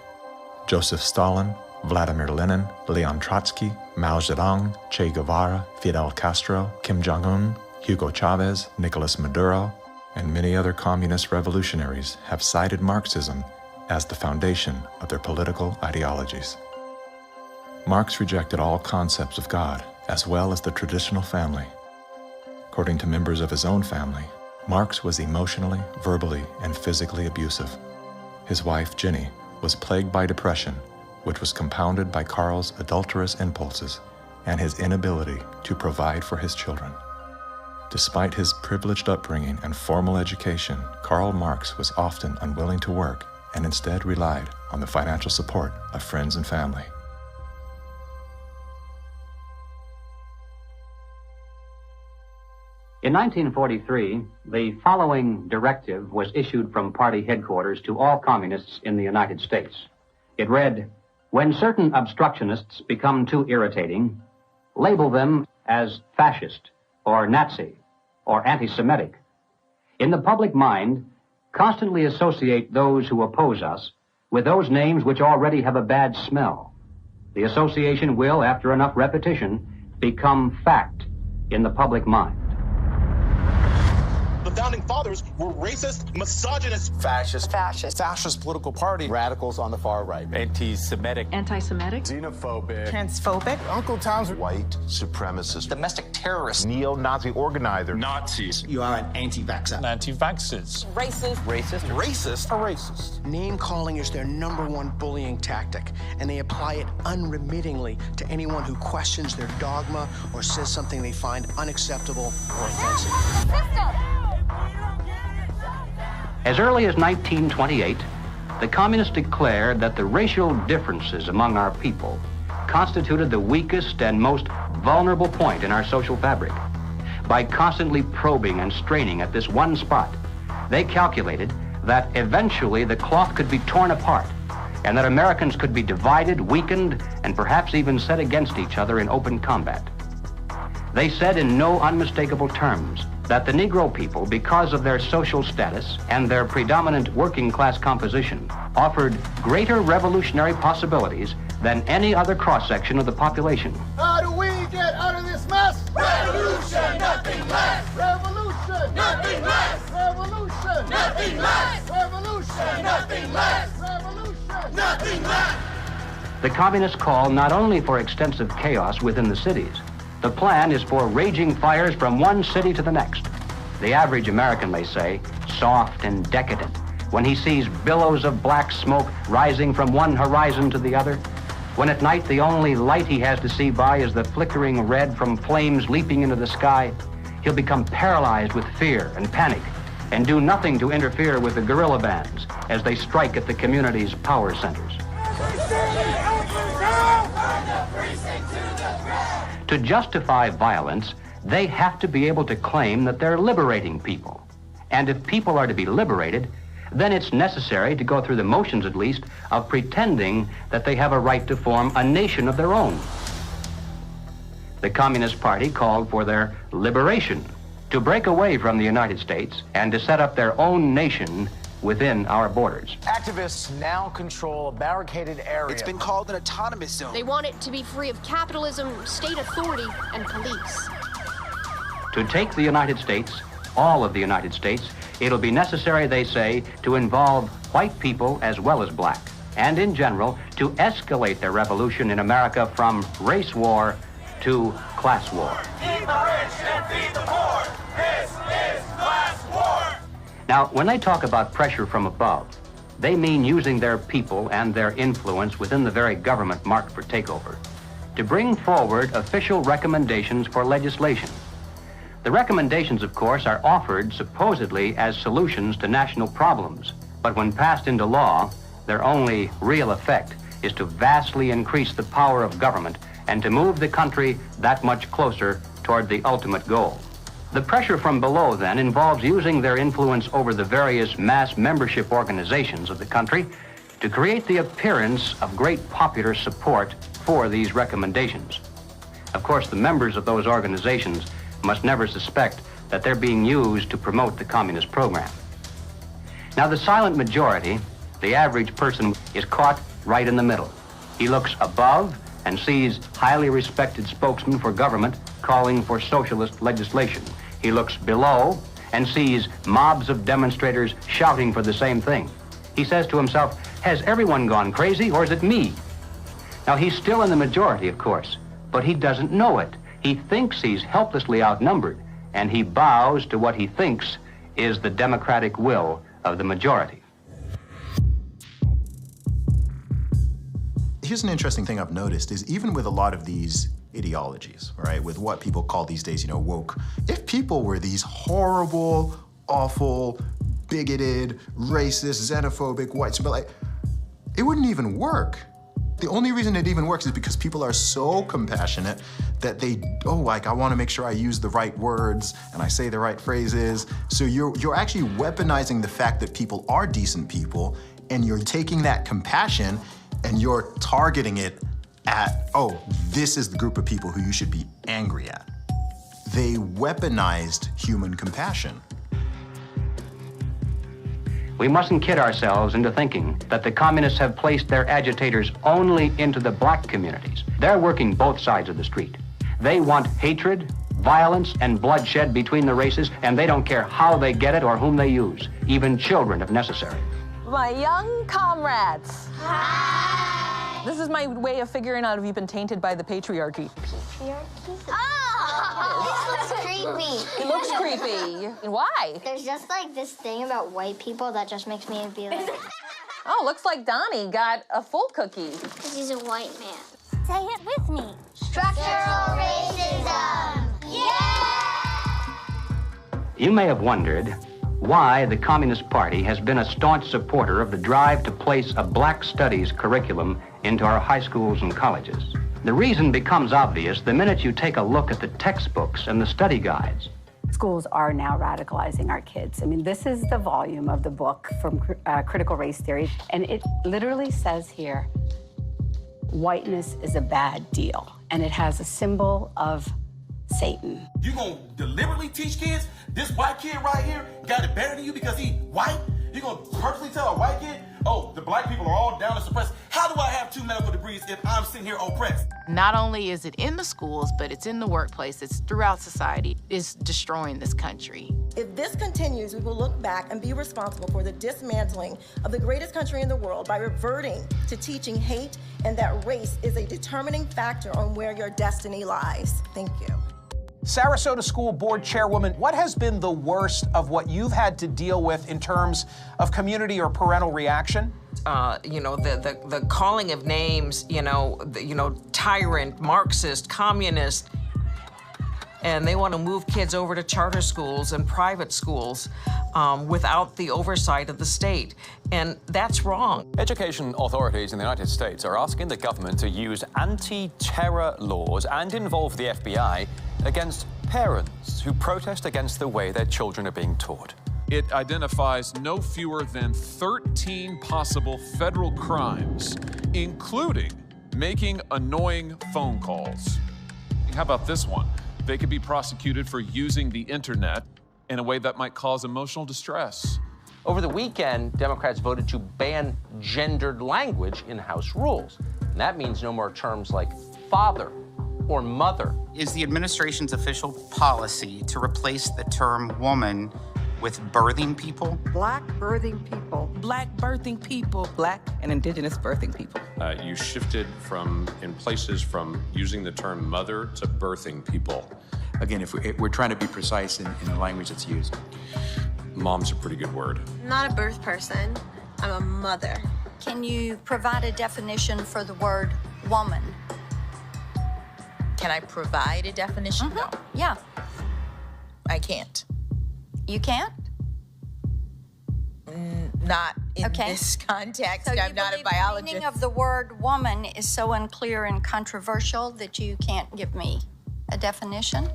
Joseph Stalin, Vladimir Lenin, Leon Trotsky, Mao Zedong, Che Guevara, Fidel Castro, Kim Jong-un, Hugo Chavez, Nicolas Maduro, and many other communist revolutionaries have cited Marxism as the foundation of their political ideologies. Marx rejected all concepts of God, as well as the traditional family. According to members of his own family, Marx was emotionally, verbally, and physically abusive. His wife, Jenny, was plagued by depression, which was compounded by Karl's adulterous impulses and his inability to provide for his children. Despite his privileged upbringing and formal education, Karl Marx was often unwilling to work and instead relied on the financial support of friends and family. In 1943, the following directive was issued from party headquarters to all communists in the United States. It read, "When certain obstructionists become too irritating, label them as fascist or Nazi or anti-Semitic. In the public mind, constantly associate those who oppose us with those names which already have a bad smell. The association will, after enough repetition, become fact in the public mind." The founding fathers were racist, misogynist, Fascist political party, radicals on the far right, anti-Semitic, xenophobic, transphobic, Uncle Tom's White supremacist, domestic terrorist, neo-Nazi organizer, Nazis, you are an anti-vaxxer, anti-vaxxers, racist. Name calling is their #1 bullying tactic, and they apply it unremittingly to anyone who questions their dogma or says something they find unacceptable or offensive. As early as 1928, the communists declared that the racial differences among our people constituted the weakest and most vulnerable point in our social fabric. By constantly probing and straining at this one spot, they calculated that eventually the cloth could be torn apart and that Americans could be divided, weakened, and perhaps even set against each other in open combat. They said in no unmistakable terms that the Negro people, because of their social status and their predominant working class composition, offered greater revolutionary possibilities than any other cross-section of the population. How do we get out of this mess? Revolution, nothing less. Revolution, nothing less. Revolution, nothing less. Revolution, nothing less. Revolution, nothing less. The communists call not only for extensive chaos within the cities, the plan is for raging fires from one city to the next. The average American, they say, soft and decadent, when he sees billows of black smoke rising from one horizon to the other, when at night the only light he has to see by is the flickering red from flames leaping into the sky, he'll become paralyzed with fear and panic and do nothing to interfere with the guerrilla bands as they strike at the community's power centers. To justify violence, they have to be able to claim that they're liberating people. And if people are to be liberated, then it's necessary to go through the motions, at least, of pretending that they have a right to form a nation of their own. The Communist Party called for their liberation, to break away from the United States and to set up their own nation within our borders. Activists now control a barricaded area. It's been called an autonomous zone. They want it to be free of capitalism, state authority, and police. To take the United States, all of the United States, it'll be necessary, they say, to involve white people as well as black, and in general, to escalate their revolution in America from race war to class war. Feed the rich and feed the poor. This is class war. Now, when they talk about pressure from above, they mean using their people and their influence within the very government marked for takeover to bring forward official recommendations for legislation. The recommendations, of course, are offered supposedly as solutions to national problems, but when passed into law, their only real effect is to vastly increase the power of government and to move the country that much closer toward the ultimate goal. The pressure from below, then, involves using their influence over the various mass membership organizations of the country to create the appearance of great popular support for these recommendations. Of course, the members of those organizations must never suspect that they're being used to promote the communist program. Now, the silent majority, the average person, is caught right in the middle. He looks above and sees highly respected spokesmen for government calling for socialist legislation. He looks below and sees mobs of demonstrators shouting for the same thing. He says to himself, has everyone gone crazy or is it me? Now, he's still in the majority, of course, but he doesn't know it. He thinks he's helplessly outnumbered, and he bows to what he thinks is the democratic will of the majority. Here's an interesting thing I've noticed is even with a lot of these ideologies, right, with what people call these days, woke, if people were these horrible, awful, bigoted, racist, xenophobic, white, it wouldn't even work. The only reason it even works is because people are so compassionate that they, I want to make sure I use the right words and I say the right phrases. So you're actually weaponizing the fact that people are decent people, and you're taking that compassion and you're targeting it at, this is the group of people who you should be angry at. They weaponized human compassion. We mustn't kid ourselves into thinking that the communists have placed their agitators only into the black communities. They're working both sides of the street. They want hatred, violence, and bloodshed between the races, and they don't care how they get it or whom they use, even children if necessary. My young comrades. Hi. This is my way of figuring out if you've been tainted by the patriarchy. Patriarchy? Oh! This looks creepy. It looks creepy. Why? There's just like this thing about white people that just makes me be like... Oh, looks like Donnie got a full cookie. Because he's a white man. Say it with me. Structural racism! Yeah! You may have wondered why the Communist Party has been a staunch supporter of the drive to place a black studies curriculum into our high schools and colleges. The reason becomes obvious the minute you take a look at the textbooks and the study guides. Schools are now radicalizing our kids. I mean, this is the volume of the book from Critical Race Theory, and it literally says here, whiteness is a bad deal, and it has a symbol of Satan. You gonna deliberately teach kids this white kid right here got it better than you because he white? You gonna purposely tell a white kid oh, the black people are all down and suppressed. How do I have 2 medical degrees if I'm sitting here oppressed? Not only is it in the schools, but it's in the workplace, it's throughout society. It's destroying this country. If this continues, we will look back and be responsible for the dismantling of the greatest country in the world by reverting to teaching hate and that race is a determining factor on where your destiny lies. Thank you. Sarasota School Board Chairwoman, what has been the worst of what you've had to deal with in terms of community or parental reaction? The calling of names, tyrant, Marxist, communist, and they want to move kids over to charter schools and private schools without the oversight of the state. And that's wrong. Education authorities in the United States are asking the government to use anti-terror laws and involve the FBI against parents who protest against the way their children are being taught. It identifies no fewer than 13 possible federal crimes, including making annoying phone calls. How about this one? They could be prosecuted for using the internet in a way that might cause emotional distress. Over the weekend, Democrats voted to ban gendered language in House rules. And that means no more terms like father or mother. Is the administration's official policy to replace the term woman with birthing people? Black birthing people. Black birthing people. Black and indigenous birthing people. You shifted in places from using the term mother to if people. Again, if we're trying to be precise in the language that's used. Mom's a pretty good word. I'm not a birth person. I'm a mother. Can you provide a definition for the word woman? Can I provide a definition? No. Yeah. I can't. You can't? Not in this context. So I'm not a biologist. The meaning of the word woman is so unclear and controversial that you can't give me a definition?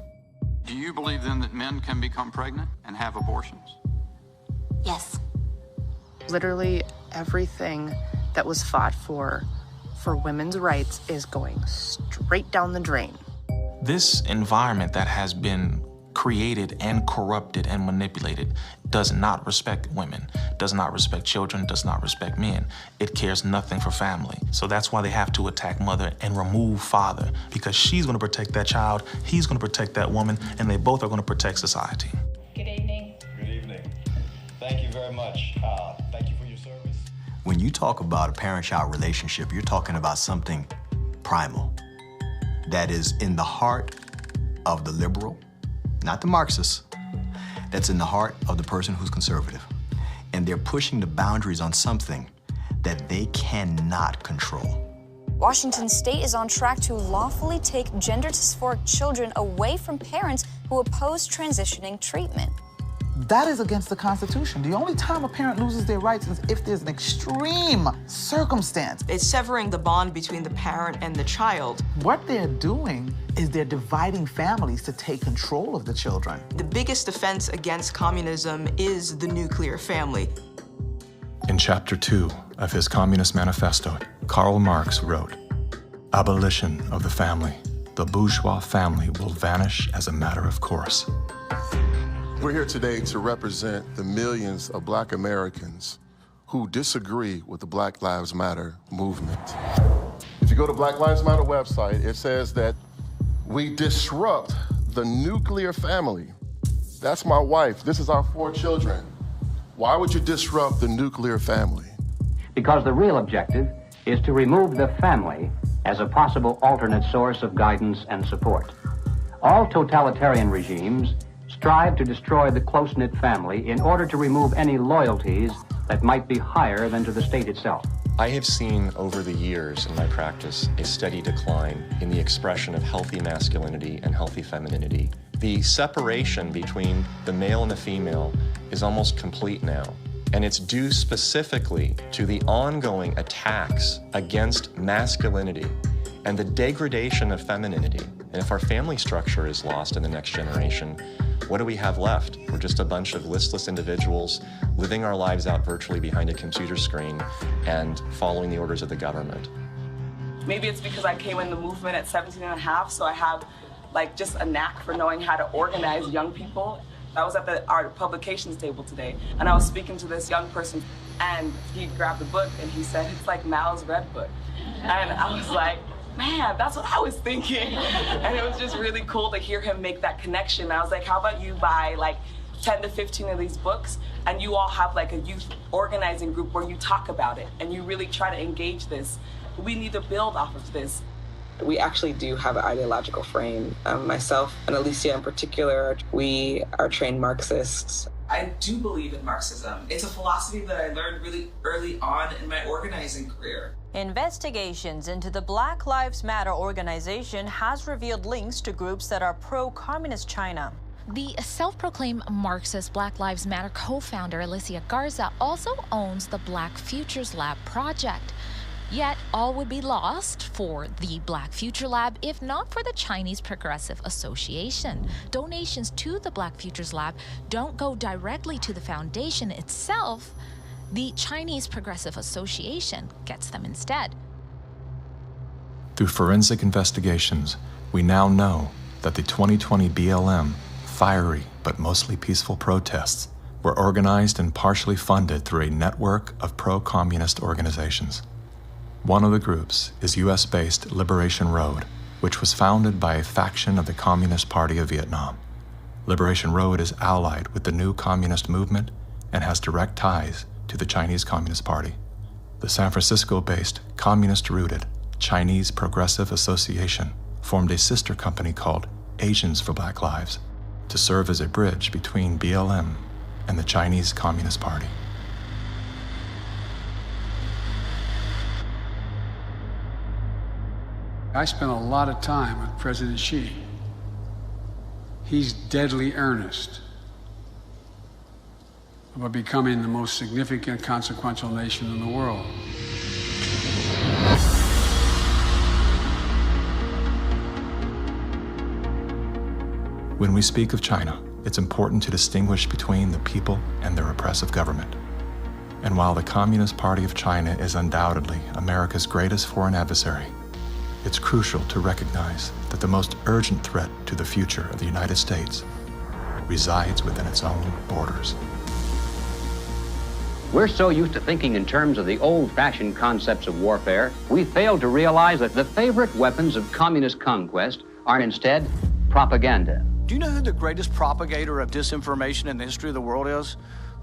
Do you believe then that men can become pregnant and have abortions? Yes. Literally everything that was fought for women's rights is going straight down the drain. This environment that has been created and corrupted and manipulated does not respect women, does not respect children, does not respect men. It cares nothing for family. So that's why they have to attack mother and remove father, because she's gonna protect that child, he's gonna protect that woman, and they both are gonna protect society. Good evening. Good evening. Thank you very much. Thank you for your service. When you talk about a parent-child relationship, you're talking about something primal that is in the heart of the liberal, not the Marxist, that's in the heart of the person who's conservative. And they're pushing the boundaries on something that they cannot control. Washington State is on track to lawfully take gender dysphoric children away from parents who oppose transitioning treatment. That is against the Constitution. The only time a parent loses their rights is if there's an extreme circumstance. It's severing the bond between the parent and the child. What they're doing is they're dividing families to take control of the children. The biggest offense against communism is the nuclear family. In Chapter 2 of his Communist Manifesto, Karl Marx wrote, "Abolition of the family. The bourgeois family will vanish as a matter of course." We're here today to represent the millions of Black Americans who disagree with the Black Lives Matter movement. If you go to Black Lives Matter website, it says that we disrupt the nuclear family. That's my wife. This is our 4 children. Why would you disrupt the nuclear family? Because the real objective is to remove the family as a possible alternate source of guidance and support. All totalitarian regimes strive to destroy the close-knit family in order to remove any loyalties that might be higher than to the state itself. I have seen over the years in my practice a steady decline in the expression of healthy masculinity and healthy femininity. The separation between the male and the female is almost complete now. And it's due specifically to the ongoing attacks against masculinity and the degradation of femininity. And if our family structure is lost in the next generation, what do we have left? We're just a bunch of listless individuals living our lives out virtually behind a computer screen and following the orders of the government. Maybe it's because I came in the movement at 17 and a half, so I have just a knack for knowing how to organize young people. I was at the art publications table today, and I was speaking to this young person, and he grabbed the book, and he said, it's like Mao's Red Book. And I was like, man, that's what I was thinking. And it was just really cool to hear him make that connection. I was like, how about you buy like 10 to 15 of these books, and you all have like a youth organizing group where you talk about it, and you really try to engage this. We need to build off of this. We actually do have an ideological frame. Myself and Alicia in particular, we are trained Marxists. I do believe in Marxism. It's a philosophy that I learned really early on in my organizing career. Investigations into the Black Lives Matter organization has revealed links to groups that are pro-communist China. The self-proclaimed Marxist Black Lives Matter co-founder Alicia Garza also owns the Black Futures Lab project. Yet, all would be lost for the Black Future Lab if not for the Chinese Progressive Association. Donations to the Black Futures Lab don't go directly to the foundation itself. The Chinese Progressive Association gets them instead. Through forensic investigations, we now know that the 2020 BLM fiery but mostly peaceful protests were organized and partially funded through a network of pro-communist organizations. One of the groups is US-based Liberation Road, which was founded by a faction of the Communist Party of Vietnam. Liberation Road is allied with the new communist movement and has direct ties to the Chinese Communist Party. The San Francisco-based, communist-rooted Chinese Progressive Association formed a sister company called Asians for Black Lives to serve as a bridge between BLM and the Chinese Communist Party. I spent a lot of time with President Xi. He's deadly earnest about becoming the most significant, consequential nation in the world. When we speak of China, it's important to distinguish between the people and their oppressive government. And while the Communist Party of China is undoubtedly America's greatest foreign adversary, it's crucial to recognize that the most urgent threat to the future of the United States resides within its own borders. We're so used to thinking in terms of the old-fashioned concepts of warfare, we fail to realize that the favorite weapons of communist conquest are instead propaganda. Do you know who the greatest propagator of disinformation in the history of the world is?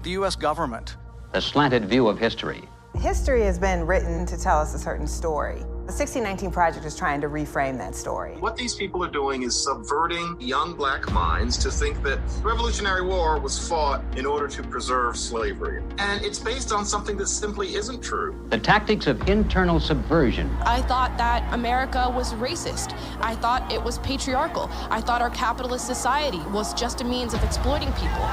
The U.S. government. The slanted view of history. History has been written to tell us a certain story. The 1619 Project is trying to reframe that story. What these people are doing is subverting young black minds to think that the Revolutionary War was fought in order to preserve slavery. And it's based on something that simply isn't true. The tactics of internal subversion. I thought that America was racist. I thought it was patriarchal. I thought our capitalist society was just a means of exploiting people.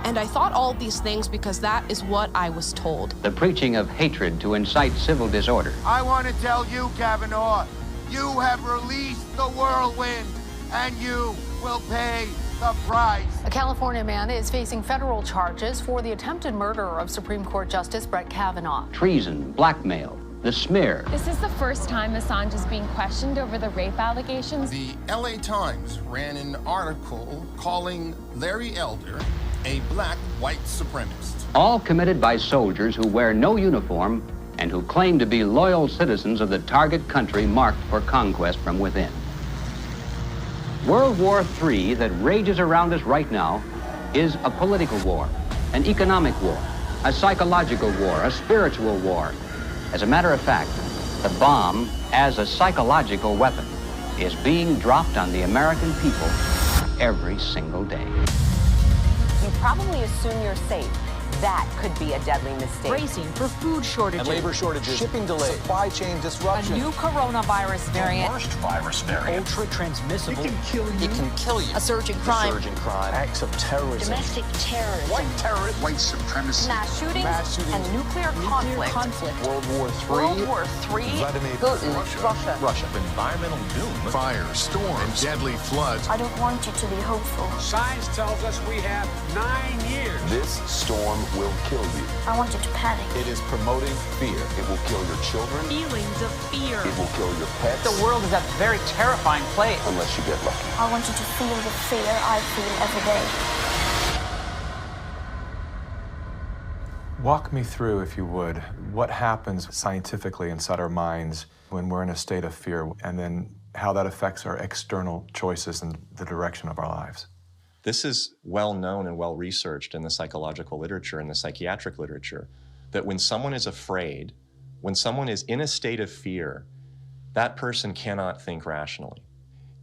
And I thought all of these things because that is what I was told. The preaching of hatred to incite civil disorder. I want to tell you, Kavanaugh, you have released the whirlwind, and you will pay the price. A California man is facing federal charges for the attempted murder of Supreme Court Justice Brett Kavanaugh. Treason, blackmail, the smear. This is the first time Assange is being questioned over the rape allegations. The LA Times ran an article calling Larry Elder a black white supremacist. All committed by soldiers who wear no uniform and who claim to be loyal citizens of the target country marked for conquest from within. World War III that rages around us right now is a political war, an economic war, a psychological war, a spiritual war. As a matter of fact, the bomb, as a psychological weapon, is being dropped on the American people every single day. You probably assume you're safe. That could be a deadly mistake. Bracing for food shortages. And labor shortages. Shipping delays. Supply chain disruption. A new coronavirus variant. The worst virus variant. Ultra-transmissible. It can kill you. It can kill you. A surge in crime. A surge in crime. Acts of terrorism. Domestic terrorism. White terrorism. White supremacy. Mass shootings. And nuclear conflict. World War III. World War III. Vladimir Putin. Russia. Environmental doom. Fire, storms, and deadly floods. I don't want you to be hopeful. Science tells us we have 9 years. This storm will kill you. I want you to panic. It is promoting fear. It will kill your children. Feelings of fear. It will kill your pets. The world is a very terrifying place. Unless you get lucky. I want you to feel the fear I feel every day. Walk me through, if you would, what happens scientifically inside our minds when we're in a state of fear, and then how that affects our external choices and the direction of our lives. This is well known and well researched in the psychological literature and the psychiatric literature, that when someone is afraid, when someone is in a state of fear, that person cannot think rationally.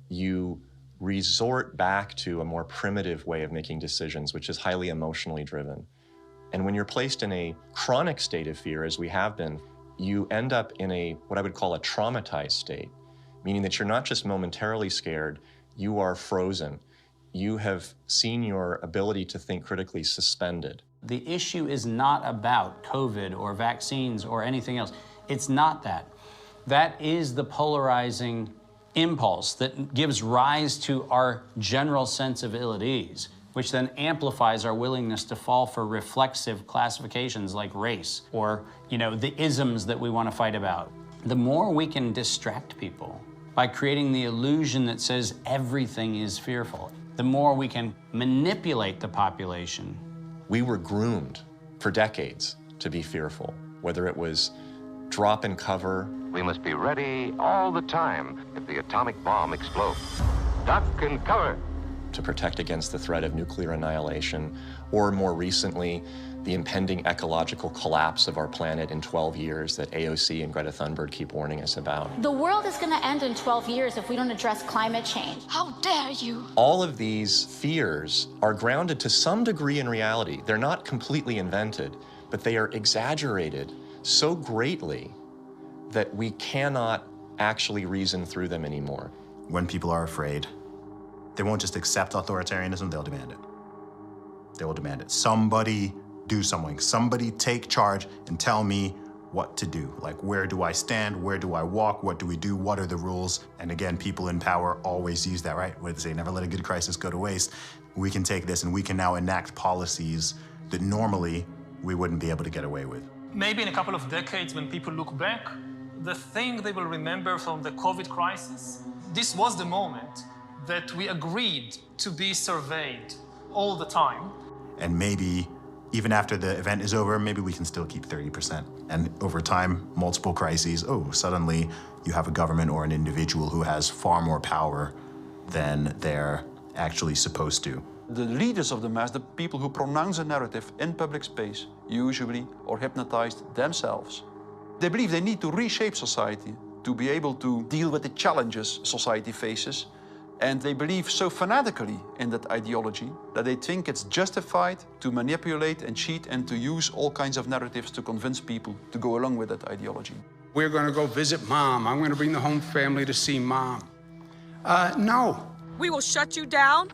You resort back to a more primitive way of making decisions, which is highly emotionally driven. And when you're placed in a chronic state of fear, as we have been, you end up in a, what I would call a traumatized state, meaning that you're not just momentarily scared, you are frozen. You have seen your ability to think critically suspended. The issue is not about COVID or vaccines or anything else. It's not that. That is the polarizing impulse that gives rise to our general sense of ill at ease, which then amplifies our willingness to fall for reflexive classifications like race or, the isms that we want to fight about. The more we can distract people by creating the illusion that says everything is fearful, the more we can manipulate the population. We were groomed for decades to be fearful, whether it was drop and cover. We must be ready all the time if the atomic bomb explodes. Duck and cover. To protect against the threat of nuclear annihilation, or more recently, the impending ecological collapse of our planet in 12 years that AOC and Greta Thunberg keep warning us about. The world is going to end in 12 years if we don't address climate change. How dare you? All of these fears are grounded to some degree in reality. They're not completely invented, but they are exaggerated so greatly that we cannot actually reason through them anymore. When people are afraid, they won't just accept authoritarianism, they'll demand it. They will demand it. Somebody do something. Somebody take charge and tell me what to do. Like, where do I stand? Where do I walk? What do we do? What are the rules? And again, people in power always use that, right? What do they say? Never let a good crisis go to waste. We can take this and we can now enact policies that normally we wouldn't be able to get away with. Maybe in a couple of decades, when people look back, the thing they will remember from the COVID crisis, this was the moment that we agreed to be surveyed all the time. And maybe even after the event is over, maybe we can still keep 30%. And over time, multiple crises, suddenly you have a government or an individual who has far more power than they're actually supposed to. The leaders of the mass, the people who pronounce a narrative in public space, usually are hypnotized themselves. They believe they need to reshape society to be able to deal with the challenges society faces. And they believe so fanatically in that ideology that they think it's justified to manipulate and cheat and to use all kinds of narratives to convince people to go along with that ideology. We're going to go visit Mom. I'm going to bring the home family to see Mom. No. We will shut you down.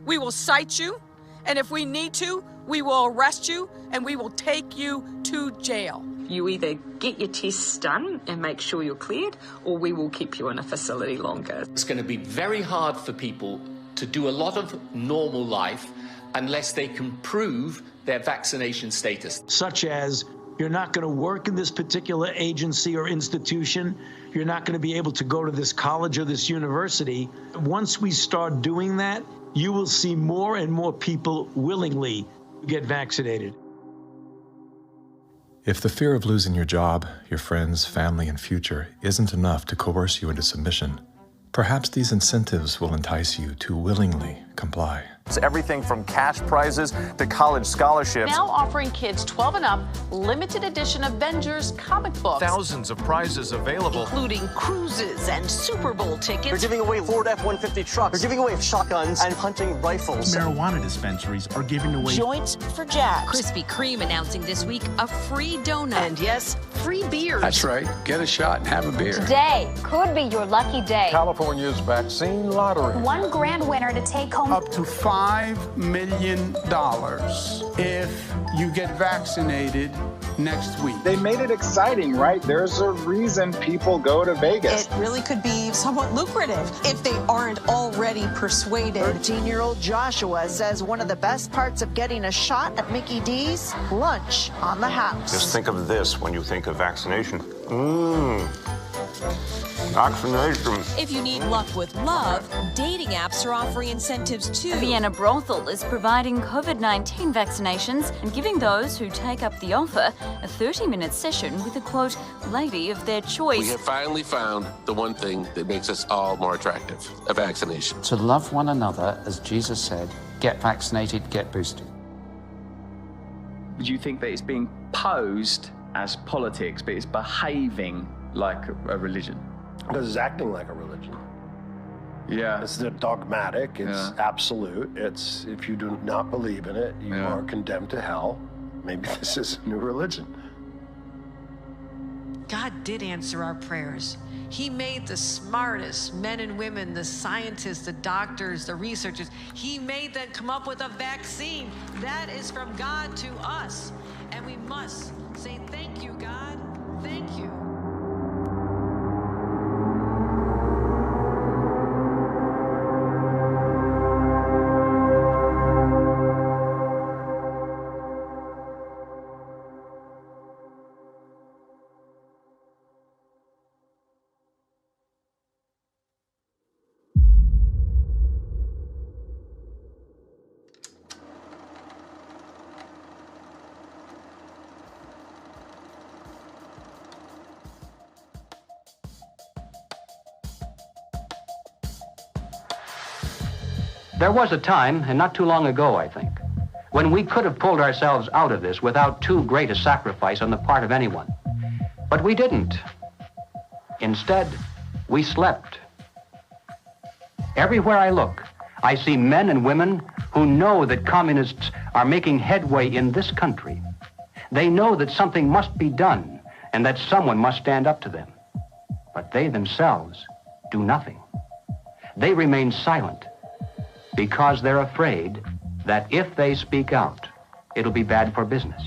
We will cite you. And if we need to, we will arrest you and we will take you to jail. You either get your tests done and make sure you're cleared, or we will keep you in a facility longer. It's going to be very hard for people to do a lot of normal life unless they can prove their vaccination status. Such as, you're not going to work in this particular agency or institution, you're not going to be able to go to this college or this university. Once we start doing that, you will see more and more people willingly get vaccinated. If the fear of losing your job, your friends, family, and future isn't enough to coerce you into submission, perhaps these incentives will entice you to willingly comply. It's everything from cash prizes to college scholarships. Now offering kids 12 and up limited edition Avengers comic books. Thousands of prizes available, including cruises and Super Bowl tickets. They're giving away Ford F-150 trucks. They're giving away shotguns and hunting rifles. Marijuana dispensaries are giving away joints for jabs. Krispy Kreme announcing this week a free donut. And yes, free beers. That's right. Get a shot and have a beer. Today could be your lucky day. California's vaccine lottery. One grand winner to take home up to $5 $5 million if you get vaccinated next week. They made it exciting, right? There's a reason people go to Vegas. It really could be somewhat lucrative if they aren't already persuaded. 13-year-old Joshua says one of the best parts of getting a shot at Mickey D's, lunch on the house. Just think of this when you think of vaccination. Vaccination. If you need luck with love, dating apps are offering incentives too. A Vienna brothel is providing COVID-19 vaccinations and giving those who take up the offer a 30-minute session with a, quote, lady of their choice. We have finally found the one thing that makes us all more attractive, a vaccination. To love one another, as Jesus said, get vaccinated, get boosted. Do you think that it's being posed as politics, but it's behaving like a religion? Because it's acting like a religion. Yeah. It's dogmatic, it's absolute. It's, if you do not believe in it, you are condemned to hell. Maybe this is a new religion. God did answer our prayers. He made the smartest men and women, the scientists, the doctors, the researchers. He made them come up with a vaccine. That is from God to us. And we must say, thank you, God. Thank you. There was a time, and not too long ago, I think, when we could have pulled ourselves out of this without too great a sacrifice on the part of anyone. But we didn't. Instead, we slept. Everywhere I look, I see men and women who know that communists are making headway in this country. They know that something must be done and that someone must stand up to them. But they themselves do nothing. They remain silent because they're afraid that if they speak out, it'll be bad for business.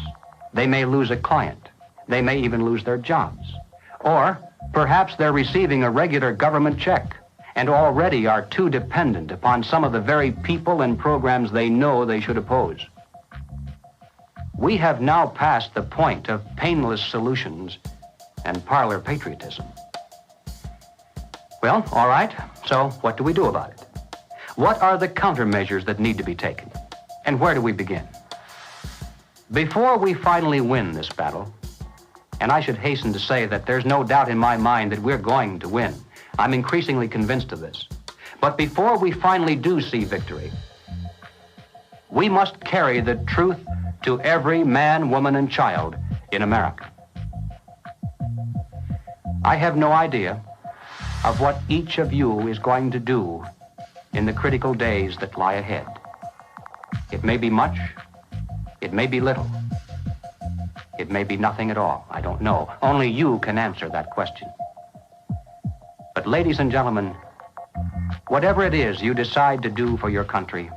They may lose a client. They may even lose their jobs. Or perhaps they're receiving a regular government check and already are too dependent upon some of the very people and programs they know they should oppose. We have now passed the point of painless solutions and parlor patriotism. Well, all right, so what do we do about it? What are the countermeasures that need to be taken? And where do we begin? Before we finally win this battle, and I should hasten to say that there's no doubt in my mind that we're going to win. I'm increasingly convinced of this. But before we finally do see victory, we must carry the truth to every man, woman, and child in America. I have no idea of what each of you is going to do in the critical days that lie ahead. It may be much, it may be little, it may be nothing at all. I don't know. Only you can answer that question. But ladies and gentlemen, whatever it is you decide to do for your country,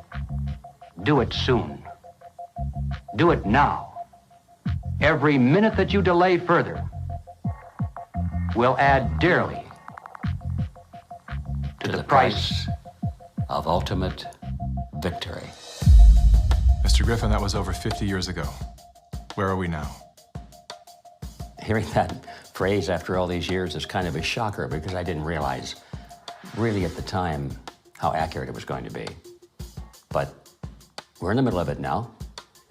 do it soon. Do it now. Every minute that you delay further will add dearly to the price of ultimate victory. Mr. Griffin, that was over 50 years ago. Where are we now? Hearing that phrase after all these years is kind of a shocker because I didn't realize really at the time how accurate it was going to be. But we're in the middle of it now,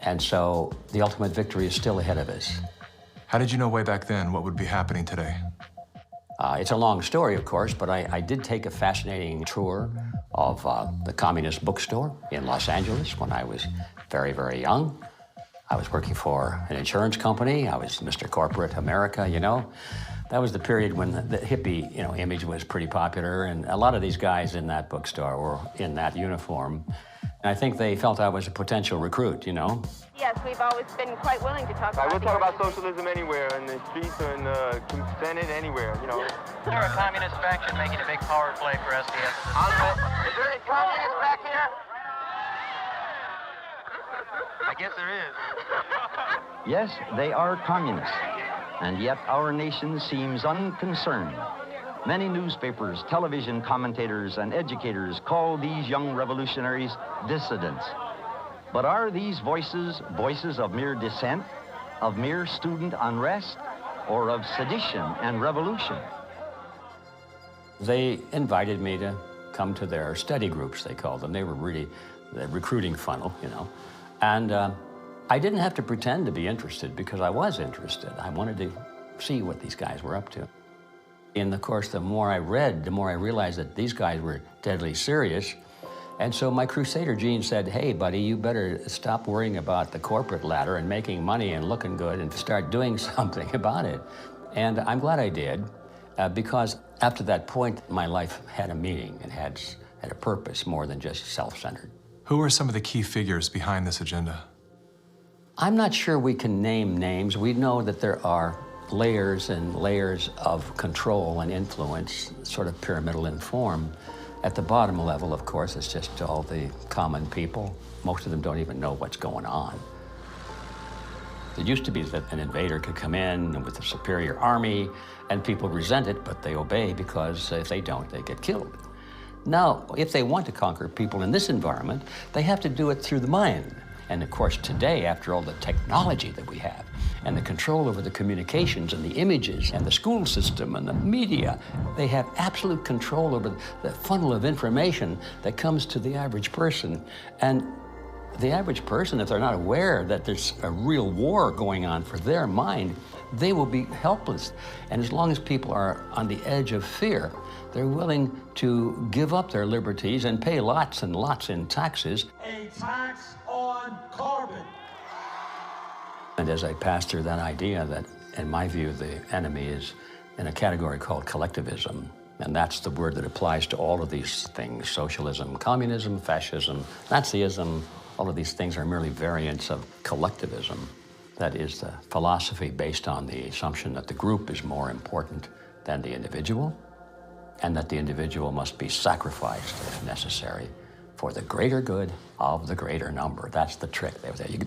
and so the ultimate victory is still ahead of us. How did you know way back then what would be happening today? It's a long story, of course, but I did take a fascinating tour of the Communist Bookstore in Los Angeles when I was very, very young. I was working for an insurance company. I was Mr. Corporate America, you know. That was the period when the hippie, you know, image was pretty popular, and a lot of these guys in that bookstore were in that uniform. And I think they felt I was a potential recruit, you know. Yes, we've always been quite willing to talk about we'll talk about socialism anywhere, in the streets or in the Senate, anywhere, you know. They're a communist faction making a big power play for SDS. Is there any communists back here? I guess there is. Yes, they are communists, and yet our nation seems unconcerned. Many newspapers, television commentators, and educators call these young revolutionaries dissidents. But are these voices voices of mere dissent, of mere student unrest, or of sedition and revolution? They invited me to come to their study groups, they called them. They were really the recruiting funnel, you know. And I didn't have to pretend to be interested because I was interested. I wanted to see what these guys were up to. And of course, the more I read, the more I realized that these guys were deadly serious. And so my crusader gene said, hey, buddy, you better stop worrying about the corporate ladder and making money and looking good and start doing something about it. And I'm glad I did, because after that point, my life had a meaning and had a purpose more than just self-centered. Who are some of the key figures behind this agenda? I'm not sure we can name names. We know that there are layers and layers of control and influence, sort of pyramidal in form. At the bottom level, of course, it's just all the common people. Most of them don't even know what's going on. It used to be that an invader could come in with a superior army, and people resent it, but they obey because if they don't, they get killed. Now, if they want to conquer people in this environment, they have to do it through the mind. And of course, today, after all the technology that we have, and the control over the communications and the images and the school system and the media, they have absolute control over the funnel of information that comes to the average person. And the average person, if they're not aware that there's a real war going on for their mind, they will be helpless. And as long as people are on the edge of fear, they're willing to give up their liberties and pay lots and lots in taxes. A tax on carbon. And as I passed through that idea that, in my view, the enemy is in a category called collectivism, and that's the word that applies to all of these things: socialism, communism, fascism, Nazism. All of these things are merely variants of collectivism. That is the philosophy based on the assumption that the group is more important than the individual, and that the individual must be sacrificed, if necessary, for the greater good of the greater number. That's the trick.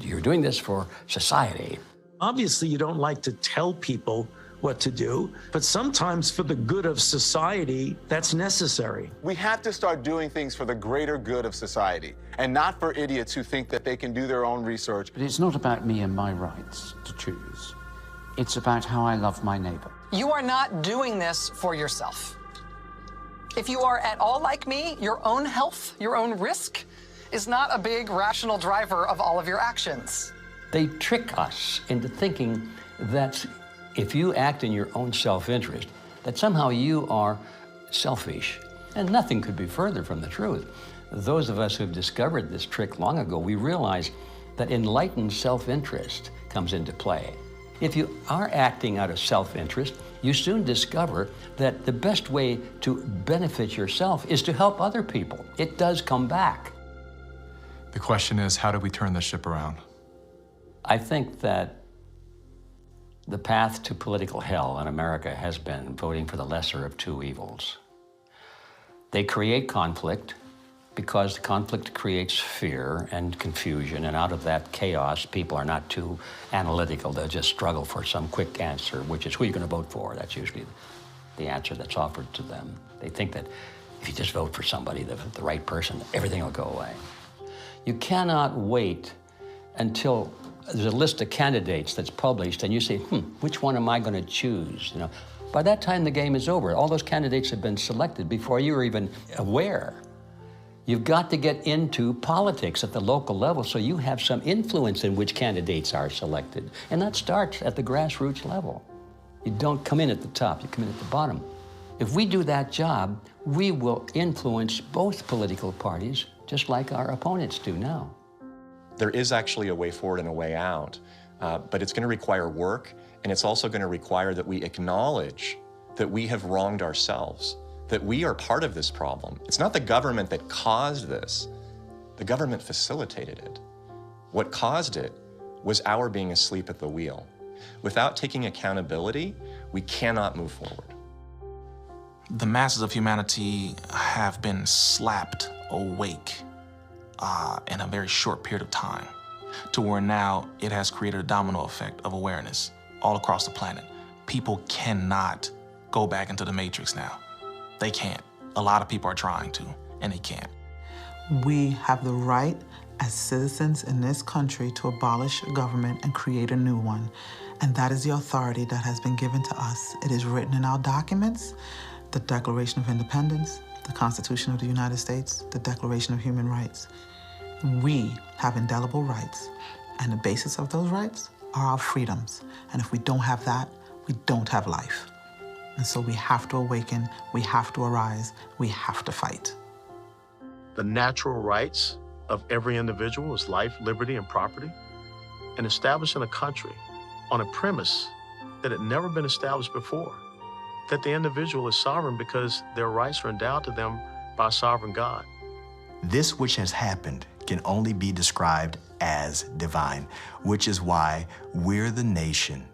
You're doing this for society. Obviously, you don't like to tell people what to do, but sometimes for the good of society, that's necessary. We have to start doing things for the greater good of society, and not for idiots who think that they can do their own research. But it's not about me and my rights to choose. It's about how I love my neighbor. You are not doing this for yourself. If you are at all like me, your own health, your own risk, is not a big rational driver of all of your actions. They trick us into thinking that if you act in your own self-interest, that somehow you are selfish. And nothing could be further from the truth. Those of us who've discovered this trick long ago, we realize that enlightened self-interest comes into play. If you are acting out of self-interest, you soon discover that the best way to benefit yourself is to help other people. It does come back. The question is, how do we turn this ship around? I think that the path to political hell in America has been voting for the lesser of two evils. They create conflict because conflict creates fear and confusion, and out of that chaos, people are not too analytical. They'll just struggle for some quick answer, which is who you're going to vote for. That's usually the answer that's offered to them. They think that if you just vote for somebody, the right person, everything will go away. You cannot wait until there's a list of candidates that's published and you say, which one am I going to choose? You know, by that time, the game is over. All those candidates have been selected before you were even aware. You've got to get into politics at the local level so you have some influence in which candidates are selected. And that starts at the grassroots level. You don't come in at the top, you come in at the bottom. If we do that job, we will influence both political parties just like our opponents do now. There is actually a way forward and a way out, but it's going to require work, and it's also going to require that we acknowledge that we have wronged ourselves, that we are part of this problem. It's not the government that caused this. The government facilitated it. What caused it was our being asleep at the wheel. Without taking accountability, we cannot move forward. The masses of humanity have been slapped awake in a very short period of time. to where now it has created a domino effect of awareness all across the planet. People cannot go back into the matrix now. They can't. A lot of people are trying to, and they can't. We have the right as citizens in this country to abolish government and create a new one. And that is the authority that has been given to us. It is written in our documents, the Declaration of Independence, the Constitution of the United States, the Declaration of Human Rights. We have indelible rights, and the basis of those rights are our freedoms. And if we don't have that, we don't have life. And so we have to awaken, we have to arise, we have to fight. The natural rights of every individual is life, liberty, and property, and establishing a country on a premise that had never been established before, that the individual is sovereign because their rights are endowed to them by a sovereign God. This which has happened can only be described as divine, which is why we're the nation.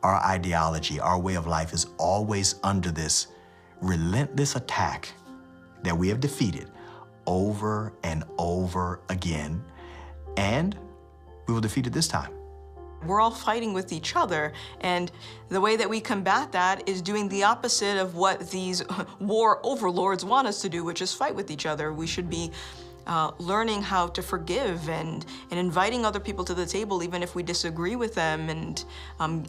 Our ideology, our way of life is always under this relentless attack that we have defeated over and over again, and we will defeat it this time. We're all fighting with each other, and the way that we combat that is doing the opposite of what these war overlords want us to do, which is fight with each other. We should be learning how to forgive and inviting other people to the table even if we disagree with them, and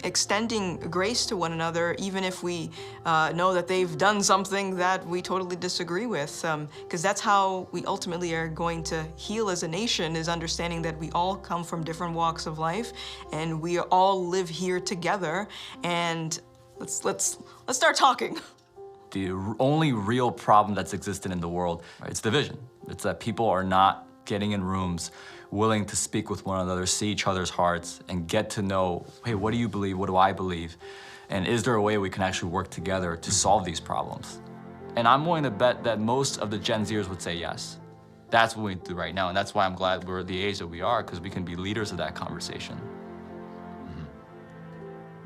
extending grace to one another even if we know that they've done something that we totally disagree with, because that's how we ultimately are going to heal as a nation, is understanding that we all come from different walks of life and we all live here together, and let's start talking. The only real problem that's existed in the world, it's division. It's that people are not getting in rooms, willing to speak with one another, see each other's hearts, and get to know, hey, what do you believe? What do I believe? And is there a way we can actually work together to solve these problems? And I'm willing to bet that most of the Gen Zers would say yes. That's what we do right now, and that's why I'm glad we're at the age that we are, because we can be leaders of that conversation.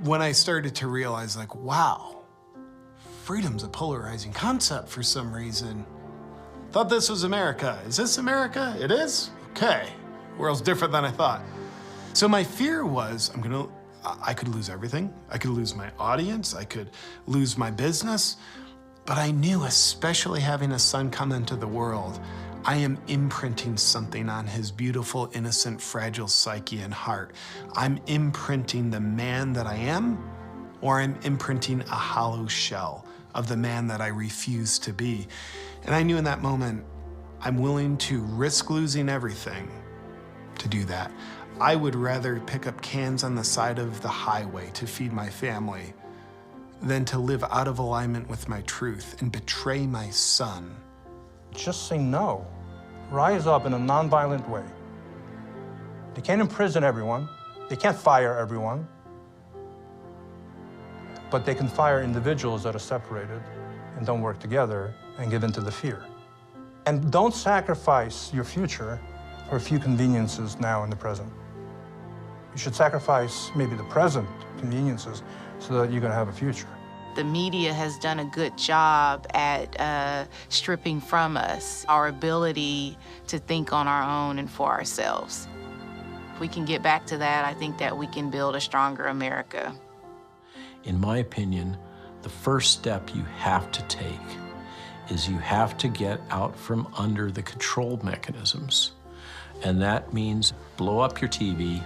When I started to realize, like, wow, freedom's a polarizing concept for some reason. Thought this was America. Is this America? It is? Okay. World's different than I thought. So my fear was, I could lose everything. I could lose my audience. I could lose my business. But I knew, especially having a son come into the world, I am imprinting something on his beautiful, innocent, fragile psyche and heart. I'm imprinting the man that I am, or I'm imprinting a hollow shell of the man that I refuse to be. And I knew in that moment, I'm willing to risk losing everything to do that. I would rather pick up cans on the side of the highway to feed my family than to live out of alignment with my truth and betray my son. Just say no. Rise up in a nonviolent way. They can't imprison everyone. They can't fire everyone. But they can fire individuals that are separated and don't work together and give in to the fear. And don't sacrifice your future for a few conveniences now in the present. You should sacrifice maybe the present conveniences so that you're going to have a future. The media has done a good job at stripping from us our ability to think on our own and for ourselves. If we can get back to that, I think that we can build a stronger America. In my opinion, the first step you have to take is you have to get out from under the control mechanisms. And that means blow up your TV,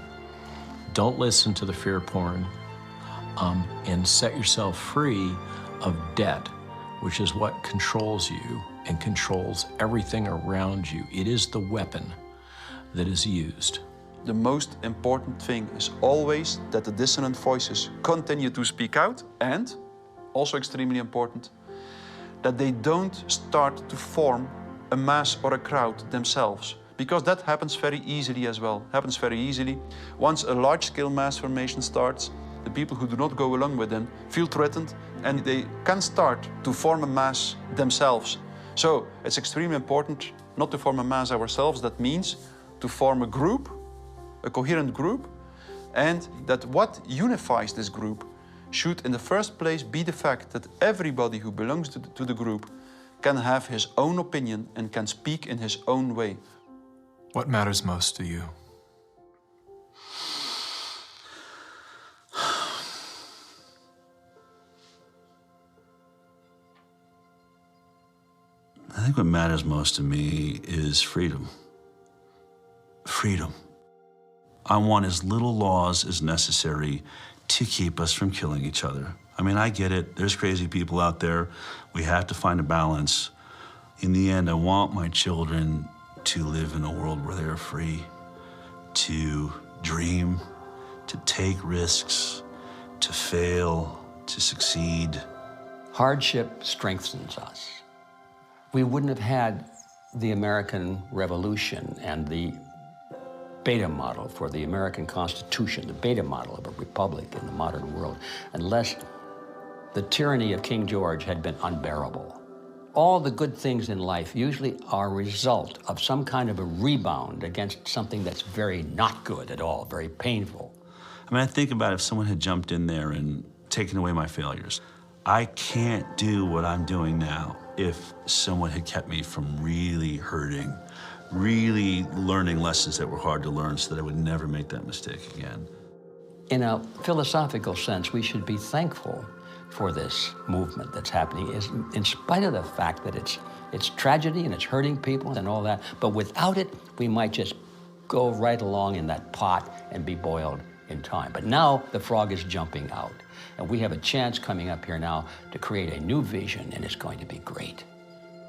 don't listen to the fear porn, and set yourself free of debt, which is what controls you and controls everything around you. It is the weapon that is used. The most important thing is always that the dissonant voices continue to speak out, and, also extremely important, that they don't start to form a mass or a crowd themselves. Because that happens very easily as well, happens very easily. Once a large-scale mass formation starts, the people who do not go along with them feel threatened, and they can start to form a mass themselves. So it's extremely important not to form a mass ourselves. That means to form a group, a coherent group, and that what unifies this group should in the first place be the fact that everybody who belongs to the group can have his own opinion and can speak in his own way. What matters most to you? I think what matters most to me is freedom. Freedom. I want as little laws as necessary to keep us from killing each other. I mean, I get it. There's crazy people out there. We have to find a balance. In the end, I want my children to live in a world where they're free to dream, to take risks, to fail, to succeed. Hardship strengthens us. We wouldn't have had the American Revolution and the beta model for the American Constitution, the beta model of a republic in the modern world, unless the tyranny of King George had been unbearable. All the good things in life usually are a result of some kind of a rebound against something that's very not good at all, very painful. I mean, I think about if someone had jumped in there and taken away my failures. I can't do what I'm doing now if someone had kept me from really hurting, really learning lessons that were hard to learn so that I would never make that mistake again. In a philosophical sense, we should be thankful for this movement that's happening, in spite of the fact that it's tragedy and it's hurting people and all that, but without it, we might just go right along in that pot and be boiled in time. But now the frog is jumping out, and we have a chance coming up here now to create a new vision, and it's going to be great.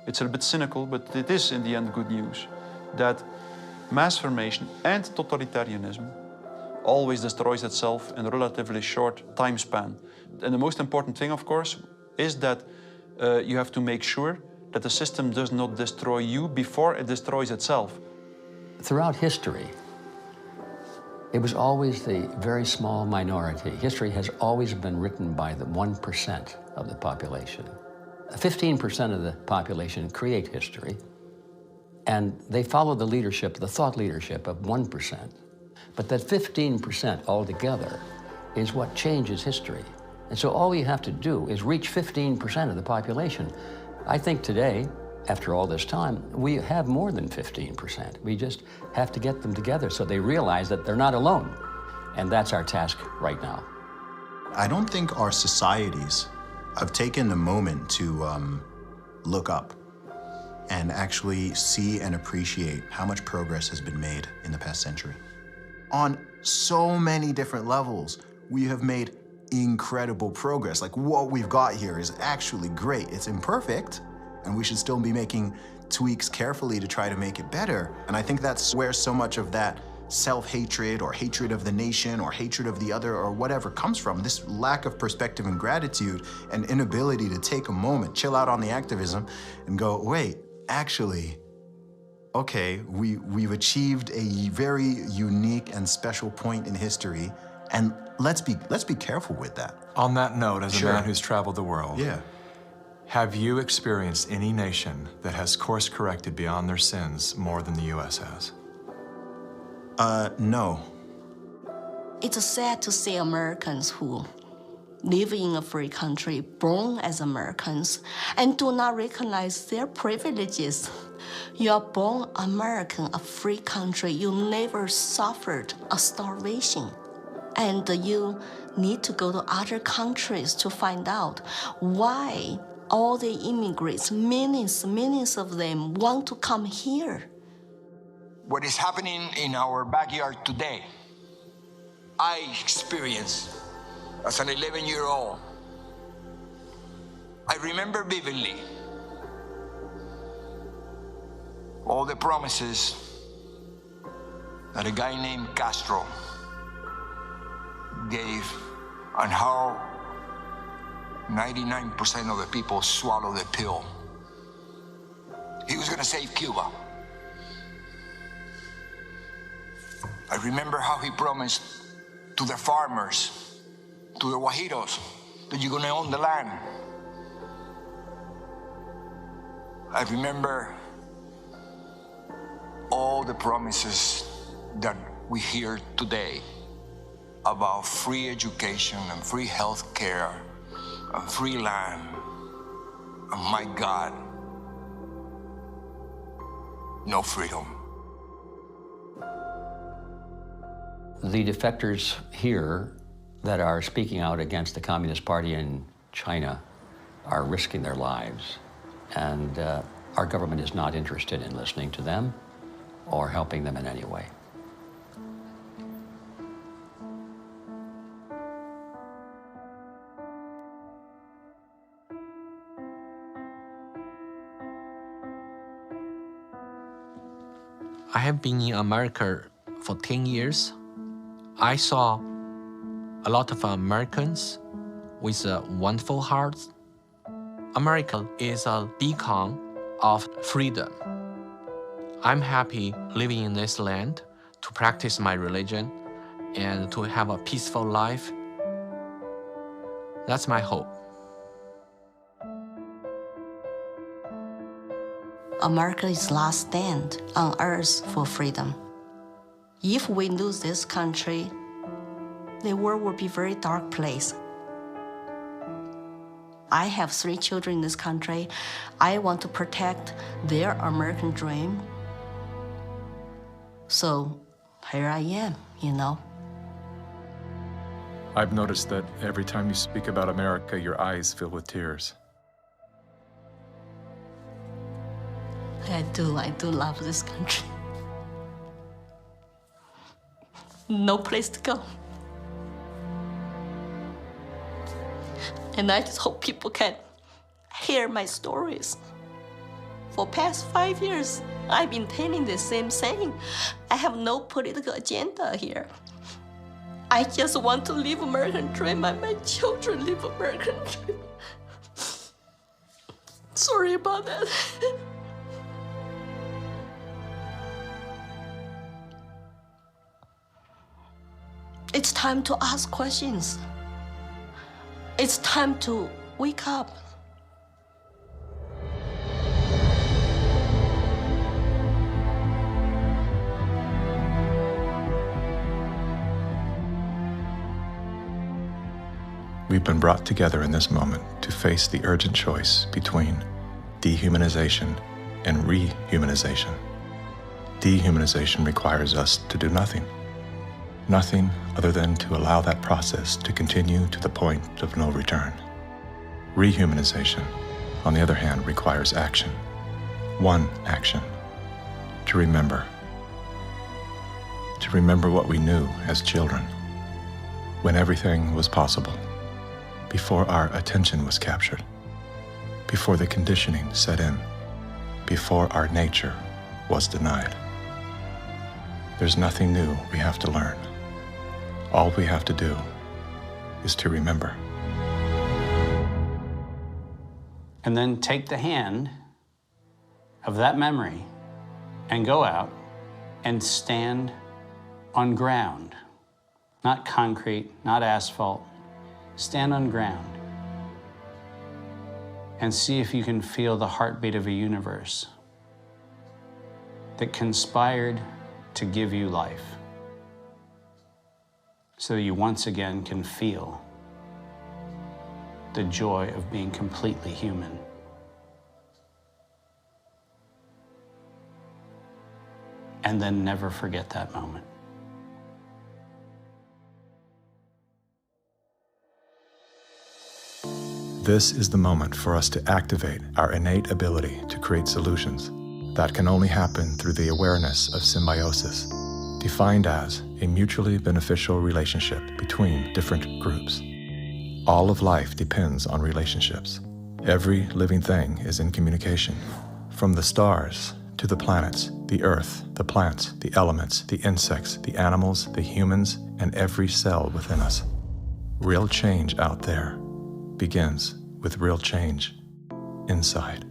It's a bit cynical, but it is in the end good news that mass formation and totalitarianism always destroys itself in a relatively short time span. And the most important thing, of course, is that you have to make sure that the system does not destroy you before it destroys itself. Throughout history, it was always the very small minority. History has always been written by the 1% of the population. 15% of the population create history, and they follow the leadership, the thought leadership of 1%. But that 15% altogether is what changes history. And so all we have to do is reach 15% of the population. I think today, after all this time, we have more than 15%. We just have to get them together so they realize that they're not alone. And that's our task right now. I don't think our societies have taken the moment to look up and actually see and appreciate how much progress has been made in the past century. On so many different levels, we have made incredible progress. Like, what we've got here is actually great. It's imperfect, and we should still be making tweaks carefully to try to make it better. And I think that's where so much of that self-hatred or hatred of the nation or hatred of the other or whatever comes from. This lack of perspective and gratitude and inability to take a moment, chill out on the activism and go, wait, actually, okay, we've achieved a very unique and special point in history, and let's be careful with that. On that note, as Sure. a man who's traveled the world, Yeah. have you experienced any nation that has course-corrected beyond their sins more than the U.S. has? No. It's sad to see Americans who live in a free country, born as Americans, and do not recognize their privileges. You are born American, a free country. You never suffered a starvation. And you need to go to other countries to find out why all the immigrants, millions of them, want to come here. What is happening in our backyard today, I experienced as an 11-year-old. I remember vividly all the promises that a guy named Castro gave and how 99% of the people swallowed the pill. He was going to save Cuba. I remember how he promised to the farmers, to the Guajiros, that you're going to own the land. I remember all the promises that we hear today about free education and free health care and free land. And my God, no freedom. The defectors here that are speaking out against the Communist Party in China are risking their lives. And Our government is not interested in listening to them or helping them in any way. I have been in America for 10 years. I saw a lot of Americans with wonderful hearts. America is a beacon of freedom. I'm happy living in this land to practice my religion and to have a peaceful life. That's my hope. America's last stand on earth for freedom. If we lose this country, the world will be a very dark place. I have 3 children in this country. I want to protect their American dream. So here I am, you know. I've noticed that every time you speak about America, your eyes fill with tears. I do love this country. No place to go. And I just hope people can hear my stories. For past 5 years, I've been telling the same thing. I have no political agenda here. I just want to live American dream and my children live American dream. Sorry about that. It's time to ask questions. It's time to wake up. We've been brought together in this moment to face the urgent choice between dehumanization and rehumanization. Dehumanization requires us to do nothing. Nothing other than to allow that process to continue to the point of no return. Rehumanization, on the other hand, requires action. One action: to remember. To remember what we knew as children, when everything was possible, before our attention was captured, before the conditioning set in, before our nature was denied. There's nothing new we have to learn. All we have to do is to remember. And then take the hand of that memory and go out and stand on ground, not concrete, not asphalt. Stand on ground and see if you can feel the heartbeat of a universe that conspired to give you life, so you once again can feel the joy of being completely human. And then never forget that moment. This is the moment for us to activate our innate ability to create solutions. That can only happen through the awareness of symbiosis, defined as a mutually beneficial relationship between different groups. All of life depends on relationships. Every living thing is in communication, from the stars to the planets, the earth, the plants, the elements, the insects, the animals, the humans, and every cell within us. Real change out there begins with real change inside.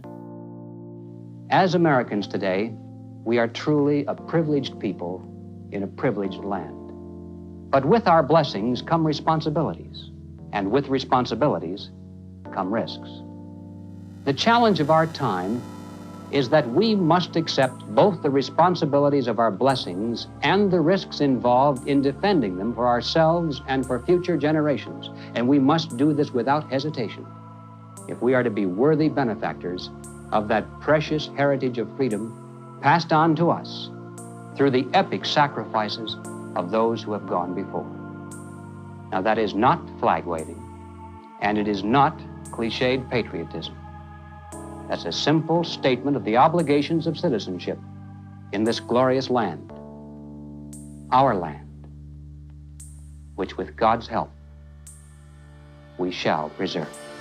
As Americans today, we are truly a privileged people in a privileged land. But with our blessings come responsibilities, and with responsibilities come risks. The challenge of our time is that we must accept both the responsibilities of our blessings and the risks involved in defending them for ourselves and for future generations. And we must do this without hesitation if we are to be worthy benefactors of that precious heritage of freedom passed on to us through the epic sacrifices of those who have gone before. Now, that is not flag waving, and it is not cliched patriotism. as a simple statement of the obligations of citizenship in this glorious land, our land, which with God's help we shall preserve.